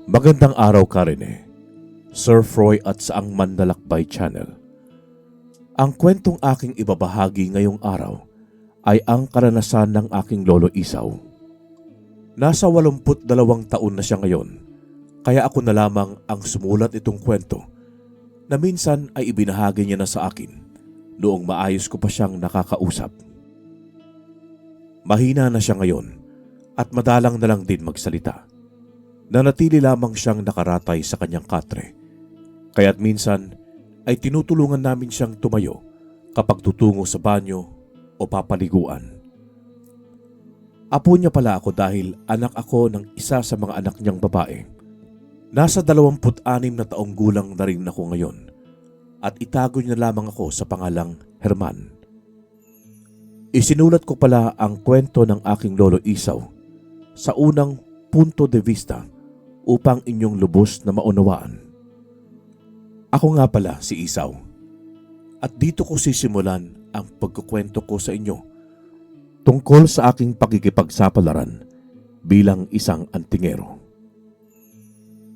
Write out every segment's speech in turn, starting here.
Magandang araw ka rin Sir Froy at Saang Mandalakbay Channel. Ang kwentong aking ibabahagi ngayong araw ay ang karanasan ng aking lolo Isaw. Nasa 82 taon na siya ngayon, kaya ako na lamang ang sumulat itong kwento na minsan ay ibinahagi niya na sa akin noong maayos ko pa siyang nakakausap. Mahina na siya ngayon at madalang na lang din magsalita. Nanatili lamang siyang nakaratay sa kanyang katre, kaya't minsan ay tinutulungan namin siyang tumayo kapag tutungo sa banyo o papaliguan. Apo niya pala ako dahil anak ako ng isa sa mga anak niyang babae. Nasa 26 na taong gulang na rin ako ngayon at itago niya lamang ako sa pangalang Herman. Isinulat ko pala ang kwento ng aking lolo Isaw sa unang punto de vista upang inyong lubos na maunawaan. Ako nga pala si Isaw at dito ko sisimulan ang pagkukwento ko sa inyo tungkol sa aking pakikipagsapalaran bilang isang antingero.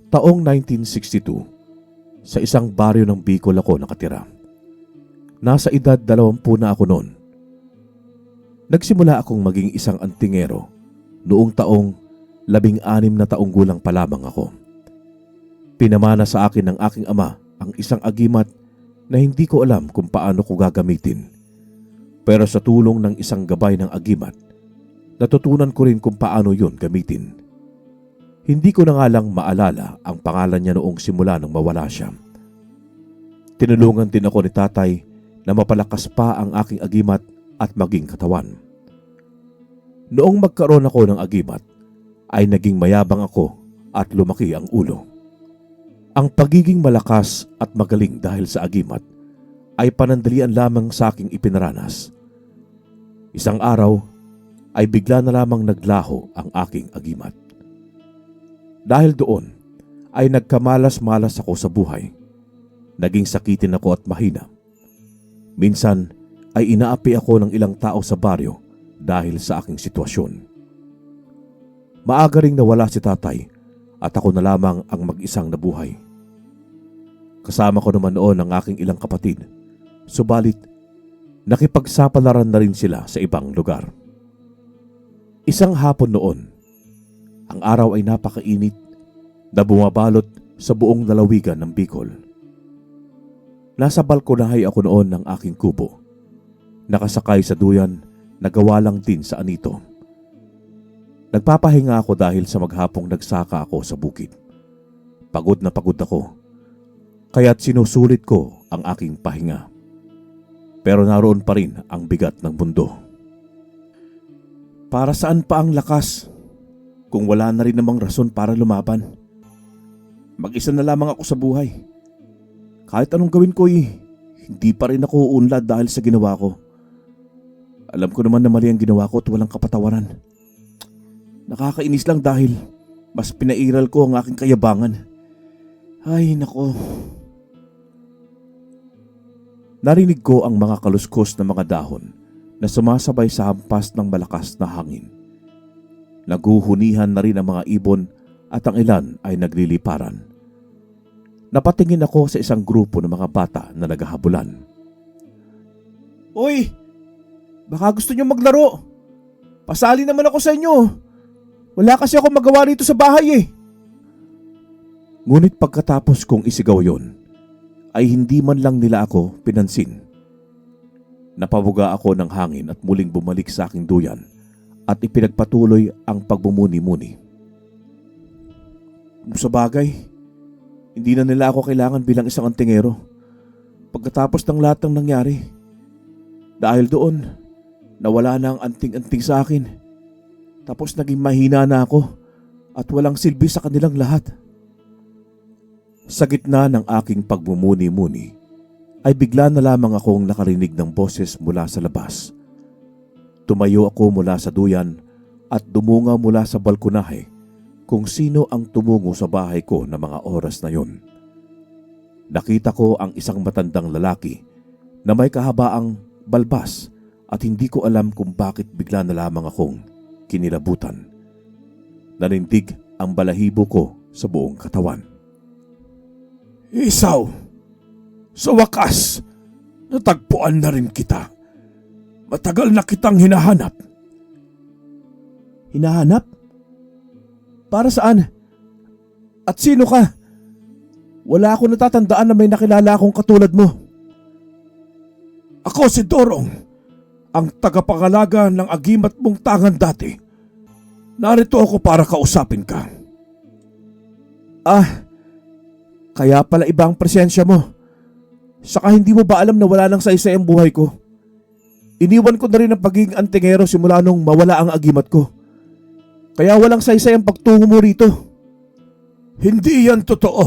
Taong 1962, sa isang baryo ng Bicol ako nakatira. Nasa edad 20 na ako noon. Nagsimula akong maging isang antingero noong taong 16 na taong gulang pa lamang ako. Pinamana sa akin ng aking ama ang isang agimat na hindi ko alam kung paano ko gagamitin. Pero sa tulong ng isang gabay ng agimat, natutunan ko rin kung paano yun gamitin. Hindi ko na nga lang maalala ang pangalan niya noong simula nang mawala siya. Tinulungan din ako ni tatay na mapalakas pa ang aking agimat at maging katawan. Noong magkaroon ako ng agimat, ay naging mayabang ako at lumaki ang ulo. Ang pagiging malakas at magaling dahil sa agimat ay panandalian lamang sa aking ipinaranas. Isang araw ay bigla na lamang naglaho ang aking agimat. Dahil doon ay nagkamalas-malas ako sa buhay. Naging sakitin ako at mahina. Minsan ay inaapi ako ng ilang tao sa baryo dahil sa aking sitwasyon. Maaga ring nawala si tatay at ako na lamang ang mag-isang nabuhay. Kasama ko naman noon ang aking ilang kapatid, subalit nakipagsapalaran na rin sila sa ibang lugar. Isang hapon noon, ang araw ay napakainit na bumabalot sa buong lalawigan ng Bicol. Nasa balkonahe ako noon ng aking kubo, nakasakay sa duyan na gawa lang din sa anito. Nagpapahinga ako dahil sa maghapong nagsaka ako sa bukid. Pagod na pagod ako, kaya't sinusulit ko ang aking pahinga. Pero naroon pa rin ang bigat ng mundo. Para saan pa ang lakas kung wala na rin namang rason para lumaban? Mag-isa na lamang ako sa buhay. Kahit anong gawin ko hindi pa rin ako uunlad dahil sa ginawa ko. Alam ko naman na mali ang ginawa ko at walang kapatawaran. Nakakainis lang dahil mas pinairal ko ang aking kayabangan. Ay, nako. Narinig ko ang mga kaluskos na mga dahon na sumasabay sa hampas ng malakas na hangin. Naguhunihan na rin ang mga ibon at ang ilan ay nagliliparan. Napatingin ako sa isang grupo ng mga bata na naghahabulan. Uy! Baka gusto niyo maglaro. Pasali naman ako sa inyo. Wala kasi ako magawa rito sa bahay Ngunit pagkatapos kong isigaw yon, ay hindi man lang nila ako pinansin. Napabuga ako ng hangin at muling bumalik sa aking duyan at ipinagpatuloy ang pagbumuni-muni. Sa bagay, hindi na nila ako kailangan bilang isang antingero pagkatapos ng lahat ng nangyari. Dahil doon, nawala na ang anting-anting sa akin. Tapos naging mahina na ako at walang silbi sa kanilang lahat. Sa gitna ng aking pagmumuni-muni, ay bigla na lamang akong nakarinig ng boses mula sa labas. Tumayo ako mula sa duyan at dumunga mula sa balkonahe kung sino ang tumungo sa bahay ko na mga oras na yon. Nakita ko ang isang matandang lalaki na may kahabaang balbas at hindi ko alam kung bakit bigla na lamang akong kinilabutan. Nanindig ang balahibo ko sa buong katawan. Isaw, sa wakas, natagpuan na rin kita. Matagal na kitang hinahanap. Hinahanap? Para saan? At sino ka? Wala akong natatandaan na may nakilala akong katulad mo. Ako si Dorong, ang tagapangalaga ng agimat mong tangan dati. Narito ako para kausapin ka. Kaya pala iba ang presensya mo. Saka hindi mo ba alam na wala nang saysay ang buhay ko? Iniwan ko na rin ang pagiging antingero simula nung mawala ang agimat ko. Kaya walang saysay ang pagtungo mo rito. Hindi yan totoo.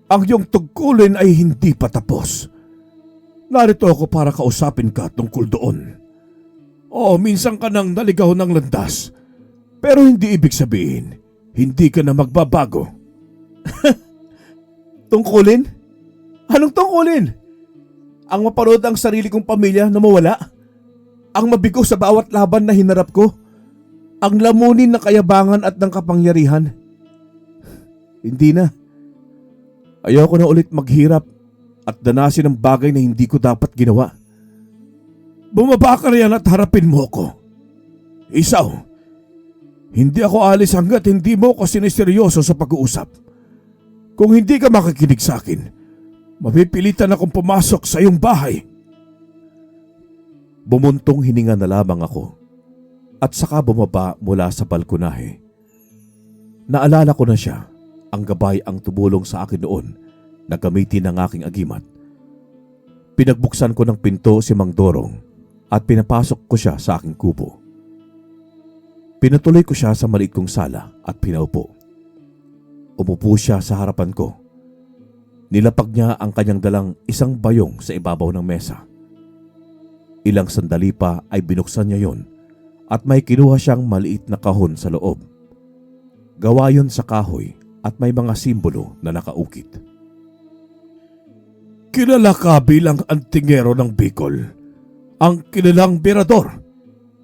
Ang iyong tungkulin ay hindi pa tapos. Narito ako para kausapin ka tungkol doon. Minsan ka nang naligaw ng landas. Pero hindi ibig sabihin, hindi ka na magbabago. Tungkulin? Anong tungkulin? Ang mapanood ang sarili kong pamilya na mawala? Ang mabigo sa bawat laban na hinarap ko? Ang lamunin ng kayabangan at ng kapangyarihan? Hindi na. Ayoko na ulit maghirap at danasin ang bagay na hindi ko dapat ginawa. Bumaba ka riyan at harapin mo ko. Isaw, hindi ako alis hanggat hindi mo ko siniseryoso sa pag-uusap. Kung hindi ka makikinig sa akin, mapipilitan akong pumasok sa iyong bahay. Bumuntong hininga na lamang ako at saka bumaba mula sa balkonahe. Naalala ko na siya, ang gabay ang tumulong sa akin noon na gamitin ang aking agimat. Pinagbuksan ko ng pinto si Mang Dorong at pinapasok ko siya sa aking kubo. Pinatuloy ko siya sa maliit kong sala at pinaupo. Umupo siya sa harapan ko. Nilapag niya ang kanyang dalang isang bayong sa ibabaw ng mesa. Ilang sandali pa ay binuksan niya yon at may kinuha siyang maliit na kahon sa loob. Gawa yon sa kahoy at may mga simbolo na nakaukit. Kilala ka bilang antingero ng Bicol, ang kilalang birador.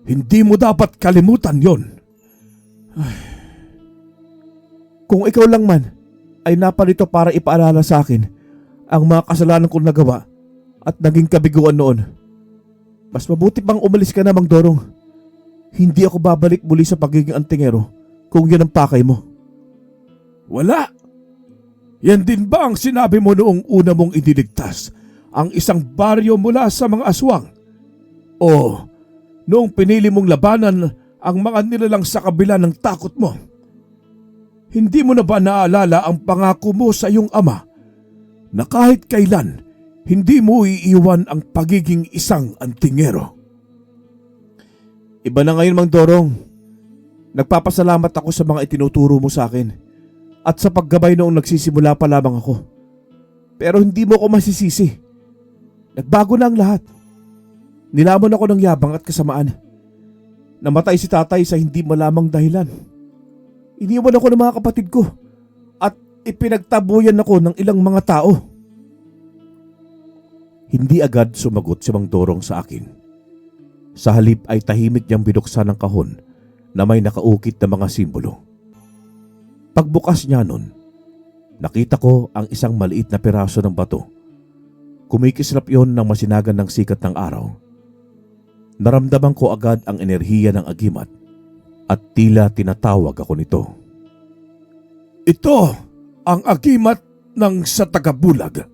Hindi mo dapat kalimutan yon. Kung ikaw lang man ay naparito para ipaalala sa akin ang mga kasalanan kong nagawa at naging kabiguan noon, mas mabuti pang umalis ka na, Mang Dorong. Hindi ako babalik muli sa pagiging antingero kung yan ang pakay mo. Wala. Yan din ba ang sinabi mo noong una mong iniligtas ang isang baryo mula sa mga aswang? O noong pinili mong labanan ang mga nilalang sa kabila ng takot mo? Hindi mo na ba naalala ang pangako mo sa iyong ama na kahit kailan hindi mo iiwan ang pagiging isang antingero? Iba na ngayon, Mang Dorong. Nagpapasalamat ako sa mga itinuturo mo sa akin at sa paggabay noong nagsisimula pa lamang ako. Pero hindi mo ako masisisi. Nagbago na ang lahat. Nilamon ako ng yabang at kasamaan. Namatay si tatay sa hindi malamang dahilan. Iniwan ako ng mga kapatid ko at ipinagtabuyan ako ng ilang mga tao. Hindi agad sumagot si Mang Dorong sa akin. Sa halip ay tahimik niyang binuksan ang kahon na may nakaukit na mga simbolo. Pagbukas niya nun, nakita ko ang isang maliit na piraso ng bato. Kumikislap yon ng masinagan ng sikat ng araw. Naramdaman ko agad ang enerhiya ng agimat at tila tinatawag ako nito. Ito ang agimat ng sa tagabulag.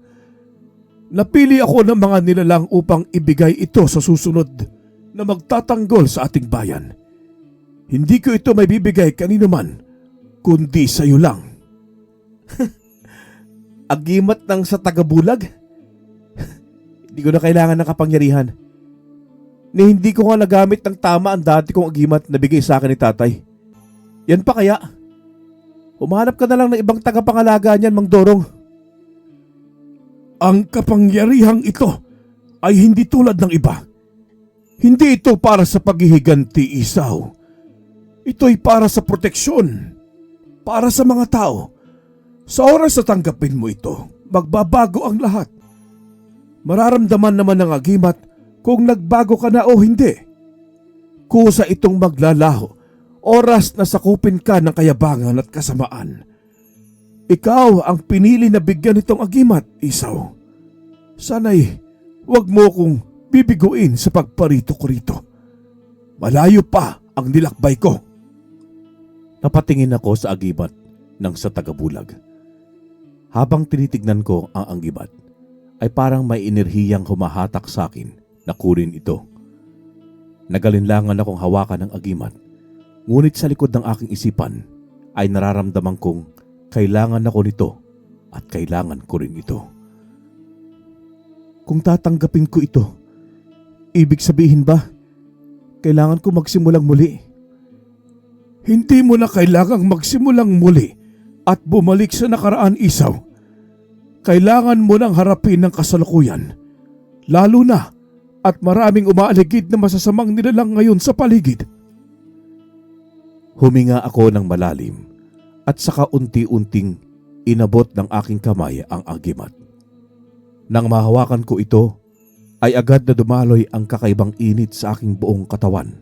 Napili ako ng mga nilalang upang ibigay ito sa susunod na magtatanggol sa ating bayan. Hindi ko ito may bibigay kanino man, kundi sa iyo lang. Agimat ng sa tagabulag? Hindi ko na kailangan ng kapangyarihan. Ni hindi ko nga nagamit ng tama ang dati kong agimat na bigay sa akin ni tatay. Yan pa kaya? Humanap ka na lang ng ibang tagapangalaga niyan, Mang Dorong. Ang kapangyarihang ito ay hindi tulad ng iba. Hindi ito para sa paghihiganti, Isaw. Ito'y para sa proteksyon. Para sa mga tao. Sa oras na tanggapin mo ito, magbabago ang lahat. Mararamdaman naman ng agimat kung nagbago ka na o hindi. Kusa itong maglalaho, oras na sakupin ka ng kayabangan at kasamaan. Ikaw ang pinili na bigyan nitong agimat, Isaw. Sana'y wag mo kong bibiguin sa pagparito ko rito. Malayo pa ang nilakbay ko. Napatingin ako sa agimat ng sa tagabulag. Habang tinitignan ko ang agimat, ay parang may enerhiyang humahatak sa akin na kunin ito. Nagalinlangan akong hawakan ng agimat, ngunit sa likod ng aking isipan ay nararamdaman kong kailangan ako nito at kailangan ko rin ito. Kung tatanggapin ko ito, ibig sabihin ba, kailangan ko magsimulang muli? Hindi mo na kailangang magsimulang muli at bumalik sa nakaraan, Isaw. Kailangan mo nang harapin ng kasalukuyan, lalo na at maraming umaaligid na masasamang nilalang ngayon sa paligid. Huminga ako ng malalim at saka unti-unting inabot ng aking kamay ang agimat. Nang mahawakan ko ito, ay agad na dumaloy ang kakaibang init sa aking buong katawan.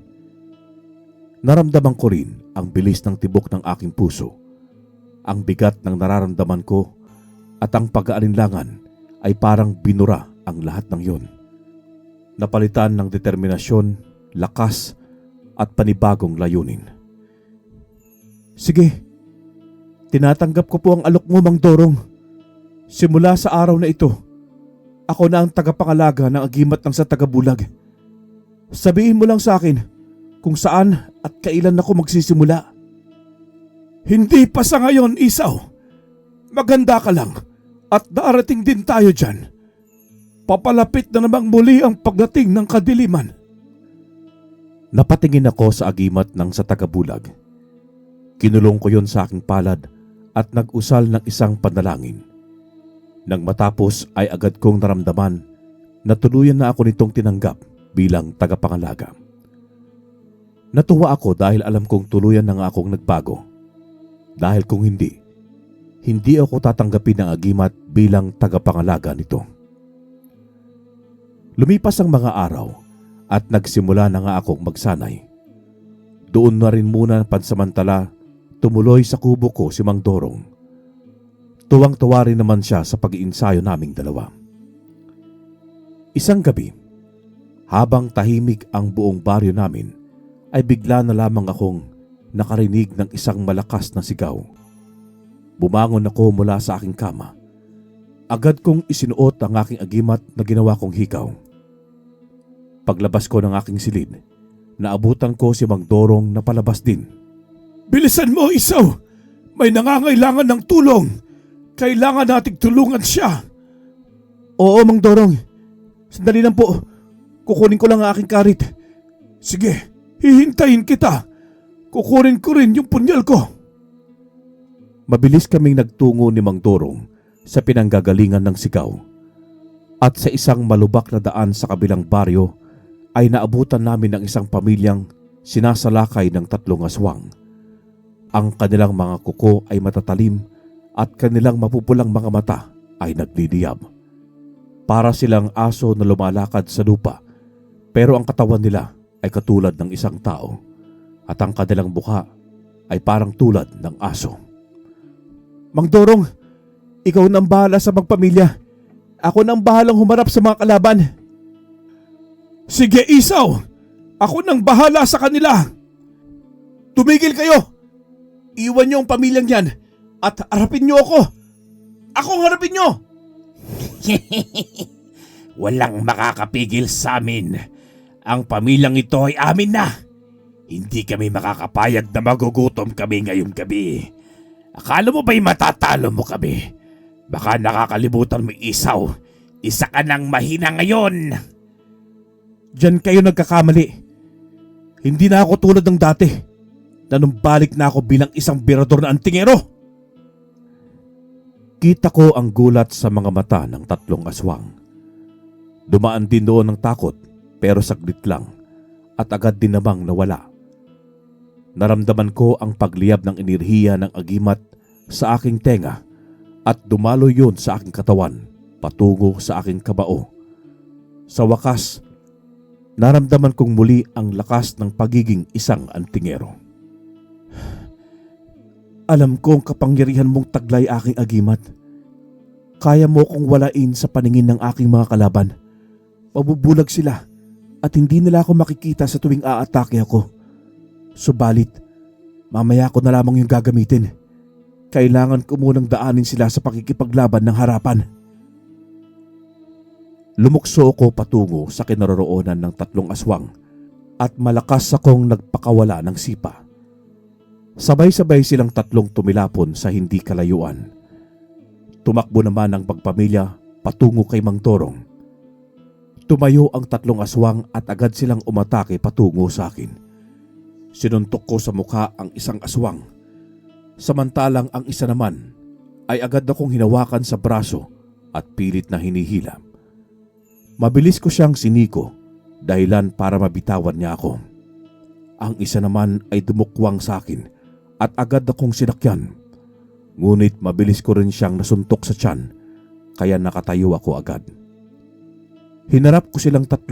Naramdaman ko rin ang bilis ng tibok ng aking puso, ang bigat ng nararamdaman ko at ang pag-aalinlangan ay parang binura ang lahat ng yon. Napalitan ng determinasyon, lakas at panibagong layunin. Sige, tinatanggap ko po ang alok mo, Mang Dorong. Simula sa araw na ito, ako na ang tagapangalaga ng agimat ng sa tagabulag. Sabihin mo lang sa akin kung saan at kailan ako magsisimula. Hindi pa sa ngayon, Isaw. Maganda ka lang at darating din tayo dyan. Papalapit na namang muli ang pagdating ng kadiliman. Napatingin ako sa agimat ng sa tagabulag. Kinulong ko yon sa aking palad at nag-usal ng isang panalangin. Nang matapos ay agad kong naramdaman na tuluyan na ako nitong tinanggap bilang tagapangalaga. Natuwa ako dahil alam kong tuluyan na nga akong nagbago. Dahil kung hindi ako tatanggapin ng agimat bilang tagapangalaga nito. Lumipas ang mga araw at nagsimula na nga akong magsanay. Doon na rin muna pansamantala tumuloy sa kubo ko si Mang Dorong. Tuwang-tuwa rin naman siya sa pag-iinsayo naming dalawa. Isang gabi, habang tahimik ang buong baryo namin, ay bigla na lamang akong nakarinig ng isang malakas na sigaw. Bumangon ako mula sa aking kama. Agad kong isinuot ang aking agimat na ginawa kong hikaw. Paglabas ko ng aking silid, naabutan ko si Mang Dorong na palabas din. Bilisan mo, Isaw! May nangangailangan ng tulong! Kailangan nating tulungan siya! Oo, Mang Dorong. Sandali lang po. Kukunin ko lang ang aking karit. Sige, hihintayin kita. Kukunin ko rin yung punyal ko. Mabilis kaming nagtungo ni Mang Dorong sa pinanggagalingan ng sigaw. At sa isang malubak na daan sa kabilang baryo ay naabutan namin ng isang pamilyang sinasalakay ng 3 aswang. Ang kanilang mga kuko ay matatalim at kanilang mapupulang mga mata ay nagliliyab. Para silang aso na lumalakad sa lupa, pero ang katawan nila ay katulad ng isang tao at ang kanilang mukha ay parang tulad ng aso. Mang Dorong, ikaw nang bahala sa magpamilya. Ako nang bahalang humarap sa mga kalaban. Sige, Isaw! Ako nang bahala sa kanila! Tumigil kayo! Iwan niyo ang pamilyang yan at harapin niyo ako! Akong harapin niyo! Walang makakapigil sa amin. Ang pamilyang ito ay amin na. Hindi kami makakapayag na magugutom kami ngayong gabi. Akala mo ba'y matatalo mo kami? Baka nakakalimutan mo, Isaw. Isa ka nang mahina ngayon. Diyan kayo nagkakamali. Hindi na ako tulad ng dati. Nanumbalik na ako bilang isang birador na antingero. Kita ko ang gulat sa mga mata ng 3 aswang. Dumaan din doon ng takot pero saglit lang at agad din namang nawala. Naramdaman ko ang pagliyab ng enerhiya ng agimat sa aking tenga at dumalo yun sa aking katawan patungo sa aking kabao. Sa wakas, naramdaman kong muli ang lakas ng pagiging isang antingero. Alam kong kapangyarihan mong taglay aking agimat. Kaya mo kong walain sa paningin ng aking mga kalaban. Mabubulag sila at hindi nila ako makikita sa tuwing aatake ako. Subalit, mamaya ko na lamang yung gagamitin. Kailangan ko munang daanin sila sa pakikipaglaban ng harapan. Lumukso ako patungo sa kinaroroonan ng 3 aswang at malakas akong nagpakawala ng sipa. Sabay-sabay silang 3 tumilapon sa hindi kalayuan. Tumakbo naman ang magpamilya patungo kay Mang Dorong. Tumayo ang 3 aswang at agad silang umatake patungo sa akin. Sinuntok ko sa mukha ang isang aswang. Samantalang ang isa naman ay agad akong hinawakan sa braso at pilit na hinihila. Mabilis ko siyang siniko dahilan para mabitawan niya ako. Ang isa naman ay dumukwang sa akin at agad akong sinakyan. Ngunit mabilis ko rin siyang nasuntok sa tiyan kaya nakatayo ako agad. Hinarap ko silang 3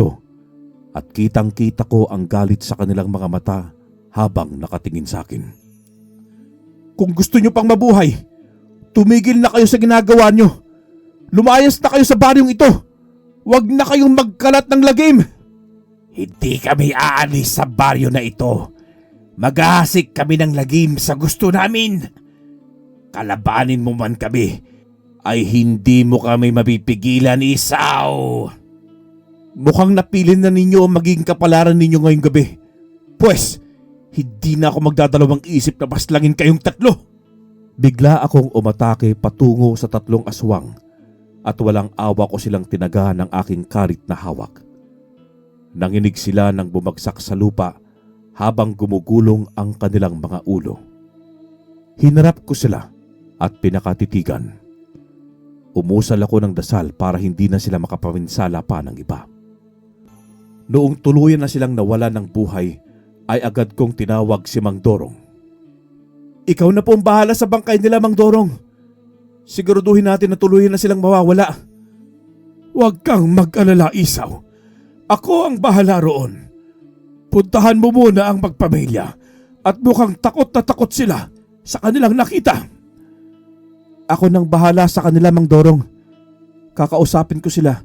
at kitang-kita ko ang galit sa kanilang mga mata habang nakatingin sa akin. Kung gusto nyo pang mabuhay, tumigil na kayo sa ginagawa nyo. Lumayas na kayo sa baryong ito. Huwag na kayong magkalat ng lagim. Hindi kami aalis sa baryo na ito. Maghahasik kami ng lagim sa gusto namin. Kalabanin mo man kami, ay hindi mo kami mapipigilan, Isaw. Mukhang napilin na ninyo ang magiging kapalaran ninyo ngayong gabi. Pwes, hindi na ako magdadalawang isip na baslangin kayong 3. Bigla akong umatake patungo sa 3 aswang at walang awa ko silang tinagahan ng aking karit na hawak. Nanginig sila nang bumagsak sa lupa habang gumugulong ang kanilang mga ulo. Hinarap ko sila at pinakatitigan. Umusal ako ng dasal para hindi na sila makapawinsala pa ng iba. Noong tuluyan na silang nawala ng buhay, ay agad kong tinawag si Mang Dorong. Ikaw na po ang bahala sa bangkay nila, Mang Dorong. Siguraduhin natin na tuluyan na silang mawawala. Huwag kang mag-alala, Isaw. Ako ang bahala roon. Puntahan mo muna ang magpamilya at mukhang takot na takot sila sa kanilang nakita. Ako nang bahala sa kanila, Mang Dorong. Kakausapin ko sila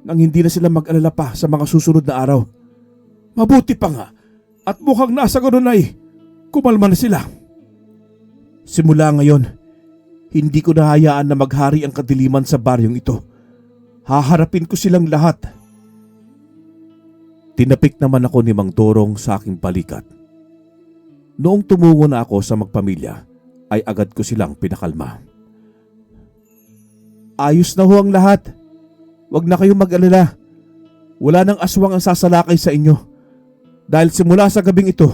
nang hindi na sila mag-alala pa sa mga susunod na araw. Mabuti pa nga at mukhang nasa ganun ay kumalma na sila. Simula ngayon, hindi ko nahayaan na maghari ang kadiliman sa baryong ito. Haharapin ko silang lahat. Tinapik naman ako ni Mang Dorong sa aking balikat. Noong tumungo na ako sa magpamilya, ay agad ko silang pinakalma. Ayos na ho ang lahat. Huwag na kayong mag-alala. Wala nang aswang ang sasalakay sa inyo. Dahil simula sa gabing ito,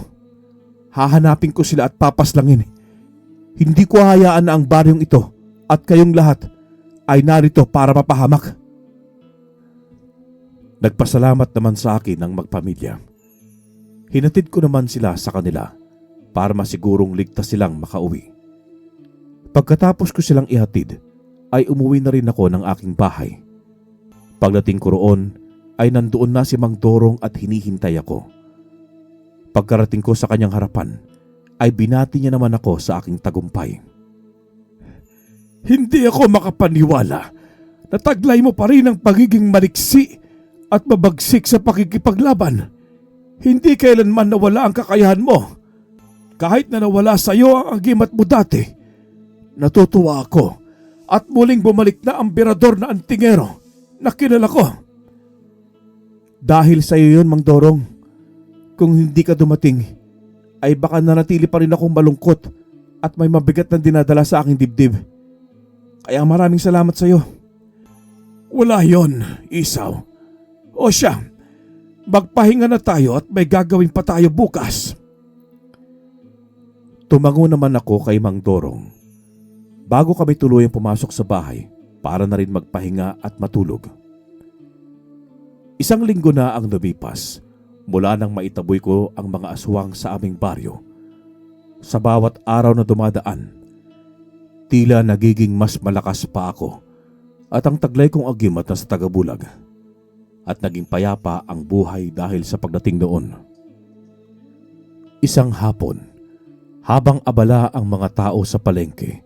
hahanapin ko sila at papaslangin. Hindi ko hayaan na ang baryong ito at kayong lahat ay narito para mapahamak. Nagpasalamat naman sa akin ang magpamilya. Hinatid ko naman sila sa kanila para masigurong ligtas silang makauwi. Pagkatapos ko silang ihatid, ay umuwi na rin ako ng aking bahay. Pagdating ko roon, ay nandoon na si Mang Dorong at hinihintay ako. Pagkarating ko sa kanyang harapan, ay binati niya naman ako sa aking tagumpay. Hindi ako makapaniwala na taglay mo pa rin ang pagiging maliksi at mabagsik sa pakikipaglaban. Hindi kailanman nawala ang kakayahan mo. Kahit na nawala sa iyo ang agimat mo dati, natutuwa ako at muling bumalik na ang emperador na antingero na kilala ko. Dahil sa iyo yun, Mang Dorong. Kung hindi ka dumating, ay baka nanatili pa rin akong malungkot at may mabigat na dinadala sa aking dibdib. Kaya maraming salamat sa iyo. Wala yon, Isaw. O siya, magpahinga na tayo at may gagawin pa tayo bukas. Tumango naman ako kay Mang Dorong. Bago kami tuluyang pumasok sa bahay para na rin magpahinga at matulog. 1 linggo na ang lumipas mula nang maitaboy ko ang mga aswang sa aming baryo. Sa bawat araw na dumadaan, tila nagiging mas malakas pa ako at ang taglay kong agimat na sa tagabulag. At naging payapa ang buhay dahil sa pagdating noon. Isang hapon, Habang abala ang mga tao sa palengke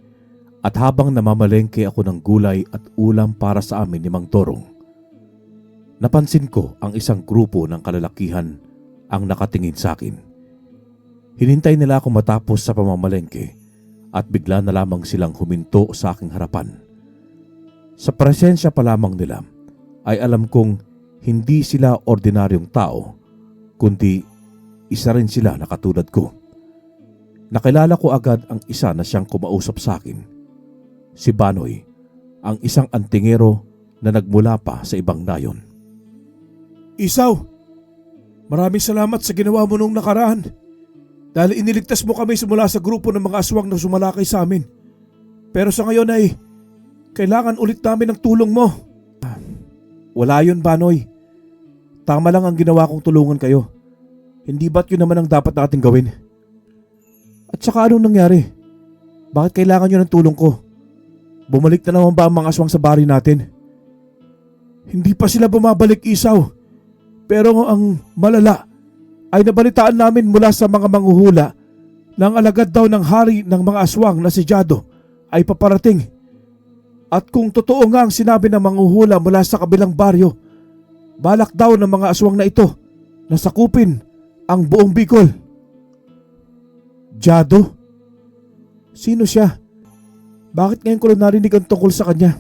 at habang namamalengke ako ng gulay at ulam para sa amin ni Mang Dorong, napansin ko ang isang grupo ng kalalakihan ang nakatingin sa akin. Hinintay nila ako matapos sa pamamalengke at bigla na lamang silang huminto sa aking harapan. Sa presensya pa lamang nila ay alam kong hindi sila ordinaryong tao, kundi isa rin sila na katulad ko. Nakilala ko agad ang isa na siyang kumausap sa akin. Si Banoy, ang isang antingero na nagmula pa sa ibang nayon. Isaw, maraming salamat sa ginawa mo nung nakaraan. Dahil iniligtas mo kami simula sa grupo ng mga aswang na sumalakay sa amin. Pero sa ngayon ay kailangan ulit namin ng tulong mo. Wala yun, Banoy. Tama lang ang ginawa kong tulungan kayo. Hindi ba't yun naman ang dapat nating gawin? At saka anong nangyari? Bakit kailangan nyo ng tulong ko? Bumalik na naman ba ang mga aswang sa bari natin? Hindi pa sila bumabalik, Isaw. Pero ang malala ay nabalitaan namin mula sa mga manghuhula na ang alagad daw ng hari ng mga aswang na si Jado ay paparating. At kung totoo nga ang sinabi ng manghuhula mula sa kabilang baryo, balak daw ng mga aswang na ito na sakupin ang buong Bicol. Jado? Sino siya? Bakit ngayon ko lang narinig ang tungkol sa kanya?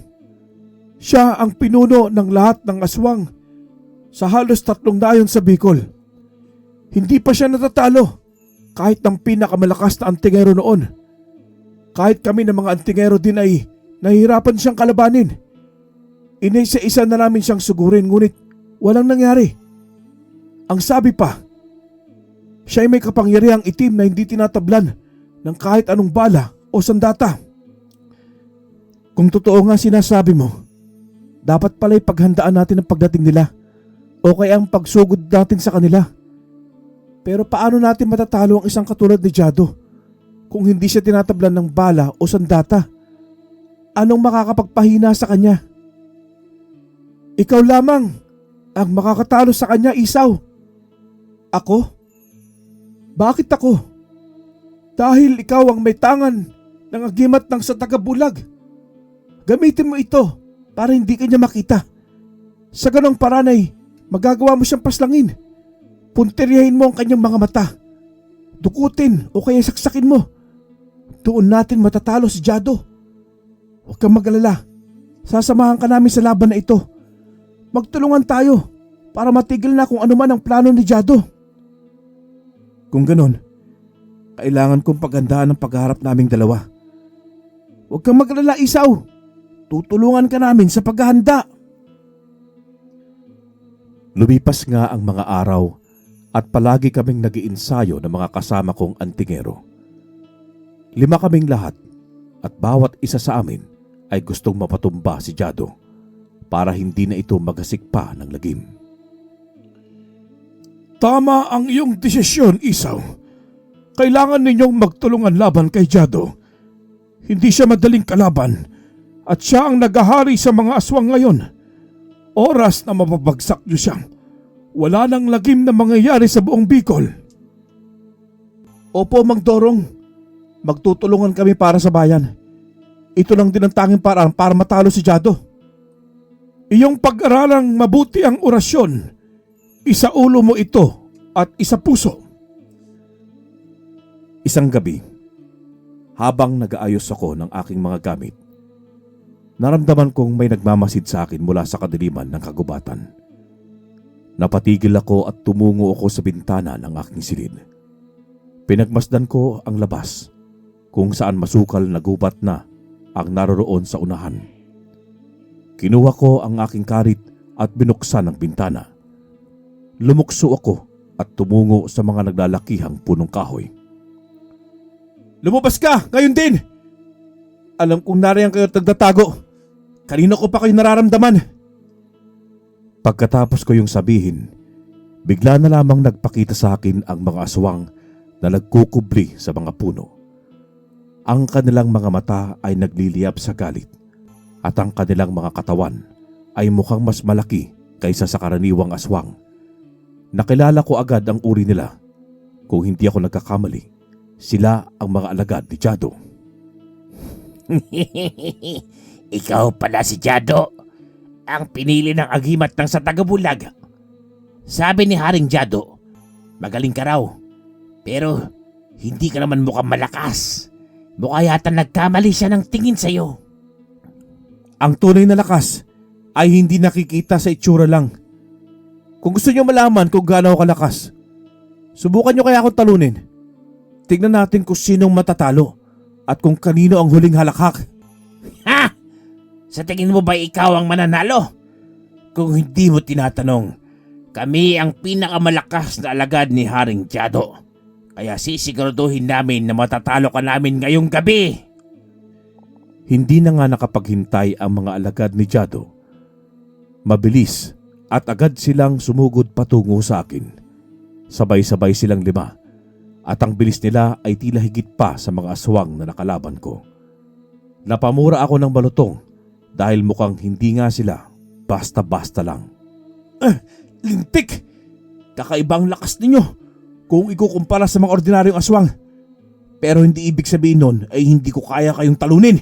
Siya ang pinuno ng lahat ng aswang sa halos 3 nayon sa Bicol. Hindi pa siya natatalo kahit ng pinakamalakas na antingero noon. Kahit kami ng mga antingero din ay nahihirapan siyang kalabanin. Inisa-isa na namin siyang sugurin ngunit walang nangyari. Ang sabi pa, siya ay may kapangyarihang itim na hindi tinatablan ng kahit anong bala o sandata. Kung totoo nga sinasabi mo, dapat pala'y paghandaan natin ang pagdating nila o kaya ang pagsugod natin sa kanila. Pero paano natin matatalo ang isang katulad ni Jado kung hindi siya tinatablan ng bala o sandata? Anong makakapagpahina sa kanya? Ikaw lamang ang makakatalo sa kanya, Isaw. Ako? Bakit ako? Dahil ikaw ang may tangan ng agimat ng sa taga-bulag. Gamitin mo ito para hindi kanya makita. Sa ganong paraan ay magagawa mo siyang paslangin. Punteriyahin mo ang kanyang mga mata. Dukutin o kaya saksakin mo. Doon natin matatalo si Jado. Huwag kang mag-alala. Sasamahan ka namin sa laban na ito. Magtulungan tayo para matigil na kung ano man ang plano ni Jado. Kung ganon, kailangan kong paghandaan ang pagharap naming dalawa. Huwag kang mag-alala, Isaw. Tutulungan ka namin sa paghahanda. Lumipas nga ang mga araw at palagi kaming nag-iinsayo ng mga kasama kong antingero. 5 kaming lahat at bawat isa sa amin ay gustong mapatumba si Jado para hindi na ito magasik pa ng lagim. Tama ang iyong desisyon, Isaw. Kailangan ninyong magtulungan laban kay Jado. Hindi siya madaling kalaban at siya ang nagahari sa mga aswang ngayon. Oras na mapabagsak niyo siya. Wala nang lagim na mangyayari sa buong Bicol. Opo, Mang Dorong. Magtutulungan kami para sa bayan. Ito lang din ang tanging paraan para matalo si Jado. Iyong pag-aralang mabuti ang orasyon. Isaulo mo ito at isa puso. Isang gabi, habang nag-aayos ako ng aking mga gamit, naramdaman kong may nagmamasid sa akin mula sa kadiliman ng kagubatan. Napatigil ako at tumungo ako sa bintana ng aking silid. Pinagmasdan ko ang labas kung saan masukal na gubat na ang naroroon sa unahan. Kinuha ko ang aking karit at binuksan ang bintana. Lumukso ako at tumungo sa mga naglalakihang punong kahoy. Lumabas ka! Ngayon din! Alam kong nariyan kayo at nagtatago. Kanina ko pa kayo nararamdaman. Pagkatapos ko yung sabihin, bigla na lamang nagpakita sa akin ang mga aswang na nagkukubli sa mga puno. Ang kanilang mga mata ay nagliliyab sa galit at ang kanilang mga katawan ay mukhang mas malaki kaysa sa karaniwang aswang. Nakilala ko agad ang uri nila. Kung hindi ako nagkakamali, Sila ang mga alagad ni Jado. Ikaw pala si Jado, ang pinili ng agimat ng sa Tagabulag. Sabi ni Haring Jado, magaling ka raw, pero hindi ka naman mukhang malakas. Mukha yata nagkamali siya ng tingin sa'yo. Ang tunay na lakas ay hindi nakikita sa itsura lang. Kung gusto niyo malaman kung gaano ako kalakas, subukan niyo kaya akong talunin. Tignan natin kung sinong matatalo at kung kanino ang huling halakhak. Ha? Sa tingin mo ba ikaw ang mananalo? Kung hindi mo tinatanong, kami ang pinakamalakas na alagad ni Haring Jado. Kaya sisiguraduhin namin na matatalo ka namin ngayong gabi. Hindi na nga nakapaghintay ang mga alagad ni Jado. Mabilis at agad silang sumugod patungo sa akin. Sabay-sabay silang 5 at ang bilis nila ay tila higit pa sa mga aswang na nakalaban ko. Napamura ako ng balotong dahil mukhang hindi nga sila basta-basta lang. Lintik! Kakaibang lakas ninyo kung ikukumpara sa mga ordinaryong aswang. Pero hindi ibig sabihin nun ay hindi ko kaya kayong talunin.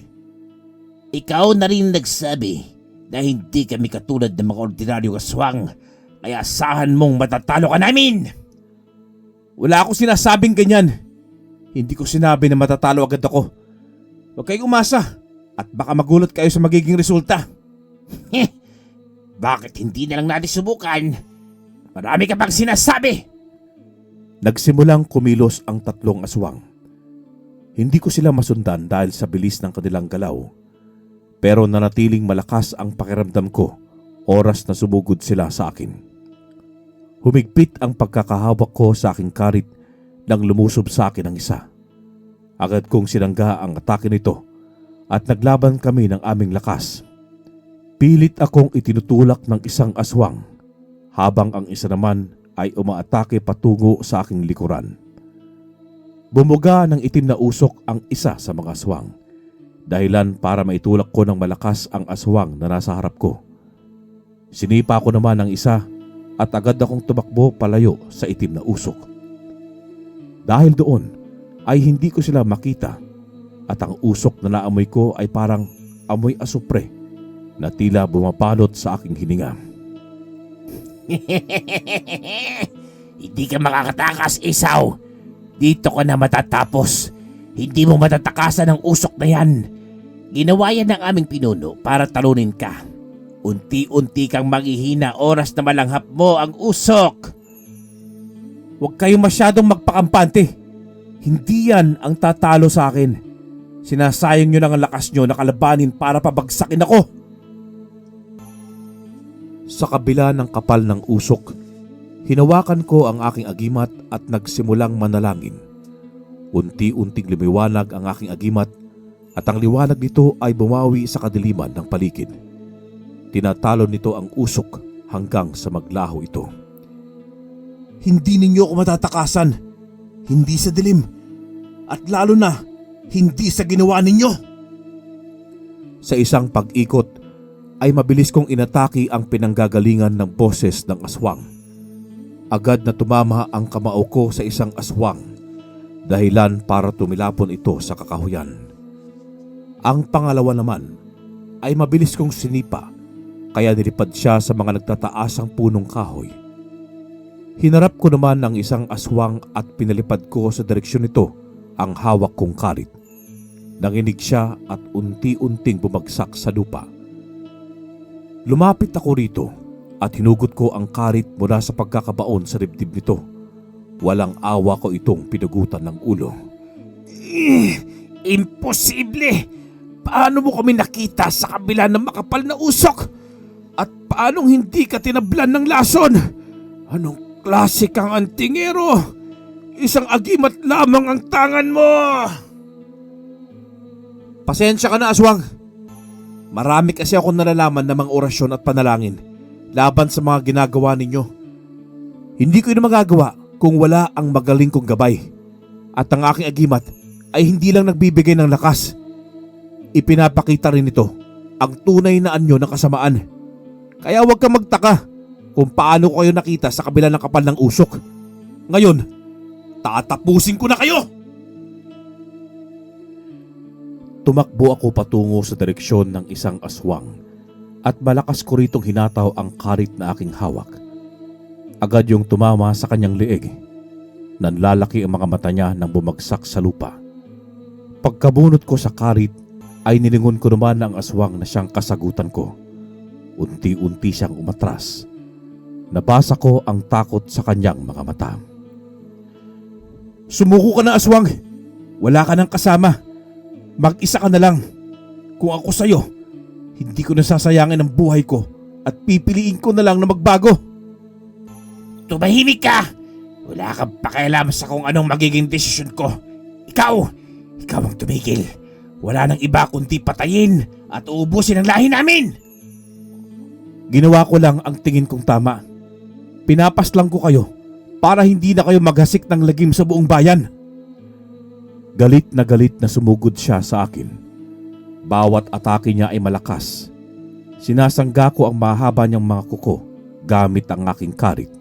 Ikaw na rin nagsabi na hindi kami katulad ng mga ordinaryong aswang, kaya asahan mong matatalo ka namin. Wala akong sinasabing ganyan. Hindi ko sinabi na matatalo agad ako. Huwag kayong umasa at baka magulat kayo sa magiging resulta. Bakit hindi na lang natin subukan? Marami ka pang sinasabi. Nagsimulang kumilos ang 3 aswang. Hindi ko sila masundan dahil sa bilis ng kanilang galaw. Pero nanatiling malakas ang pakiramdam ko oras na sumugod sila sa akin. Humigpit ang pagkakahawak ko sa aking karit nang lumusob sa akin ang isa. Agad kong sinangga ang atake nito at naglaban kami ng aming lakas. Pilit akong itinutulak ng isang aswang habang ang isa naman ay umaatake patungo sa aking likuran. Bumuga ng itim na usok ang isa sa mga aswang, dahilan para maitulak ko ng malakas ang aswang na nasa harap ko. Sinipa ko naman ang isa at agad akong tumakbo palayo sa itim na usok. Dahil doon ay hindi ko sila makita at ang usok na naamoy ko ay parang amoy asupre na tila bumapalot sa aking hininga. Hindi ka makakatakas, Isaw. Dito ka na matatapos. Hindi mo matatakasan ang usok na yan. Ginawa yan ng aming pinuno para talunin ka. Unti-unti kang maghihina oras na malanghap mo ang usok. Huwag kayong masyadong magpakampante. Hindi yan ang tatalo sa akin. Sinasayang nyo lang ang lakas nyo na kalabanin para pabagsakin ako. Sa kabila ng kapal ng usok, hinawakan ko ang aking agimat at nagsimulang manalangin. Unti-unting lumiwanag ang aking agimat at ang liwanag nito ay bumawi sa kadiliman ng paligid. Tinatalo nito ang usok hanggang sa maglaho ito. Hindi ninyo ako matatakasan. Hindi sa dilim. At lalo na, hindi sa ginawa ninyo. Sa isang pag-ikot ay mabilis kong inatake ang pinanggagalingan ng boses ng aswang. Agad na tumama ang kamao ko sa isang aswang, dahilan para tumilapon ito sa kakahuyan. Ang pangalawa naman ay mabilis kong sinipa, kaya nilipad siya sa mga nagtataasang punong kahoy. Hinarap ko naman ang isang aswang at pinalipad ko sa direksyon nito ang hawak kong karit. Nanginig siya at unti-unting bumagsak sa lupa. Lumapit ako rito at hinugot ko ang karit mula sa pagkakabaon sa dibdib nito. Walang awa ko itong pinagutan ng ulo. Imposible! Paano mo kami nakita sa kabila ng makapal na usok? At paanong hindi ka tinablan ng lason? Anong klase kang antingero? Isang agimat lamang ang tangan mo! Pasensya ka na, aswang. Marami kasi akong nalalaman ng mga orasyon at panalangin laban sa mga ginagawa ninyo. Hindi ko yun magagawa kung wala ang magaling kong gabay. At ang aking agimat ay hindi lang nagbibigay ng lakas. Ipinapakita rin ito ang tunay na anyo ng kasamaan. Kaya huwag kang magtaka kung paano ko kayo nakita sa kabila ng kapal ng usok. Ngayon, tatapusin ko na kayo! Tumakbo ako patungo sa direksyon ng isang aswang at malakas ko ritong hinataw ang karit na aking hawak. Agad yung tumama sa kanyang liig. Nanlalaki ang mga mata niya nang bumagsak sa lupa. Pagkabunot ko sa karit ay nilingon ko naman ang aswang na siyang kasagutan ko. Unti-unti siyang umatras. Nabasa ko ang takot sa kanyang mga mata. Sumuko ka na, aswang. Wala ka nang kasama. Mag-isa ka na lang. Kung ako sa'yo, hindi ko nasasayangin ang buhay ko at pipiliin ko na lang na magbago. Tumahimik ka! Wala kang pakialam sa kung anong magiging desisyon ko. Ikaw ang tumigil. Wala nang iba kundi patayin at uubusin ang lahi namin. Ginawa ko lang ang tingin kong tama. Pinapaslang ko kayo para hindi na kayo maghasik ng lagim sa buong bayan. Galit na sumugod siya sa akin. Bawat atake niya ay malakas. Sinasangga ko ang mahaba niyang mga kuko gamit ang aking karit.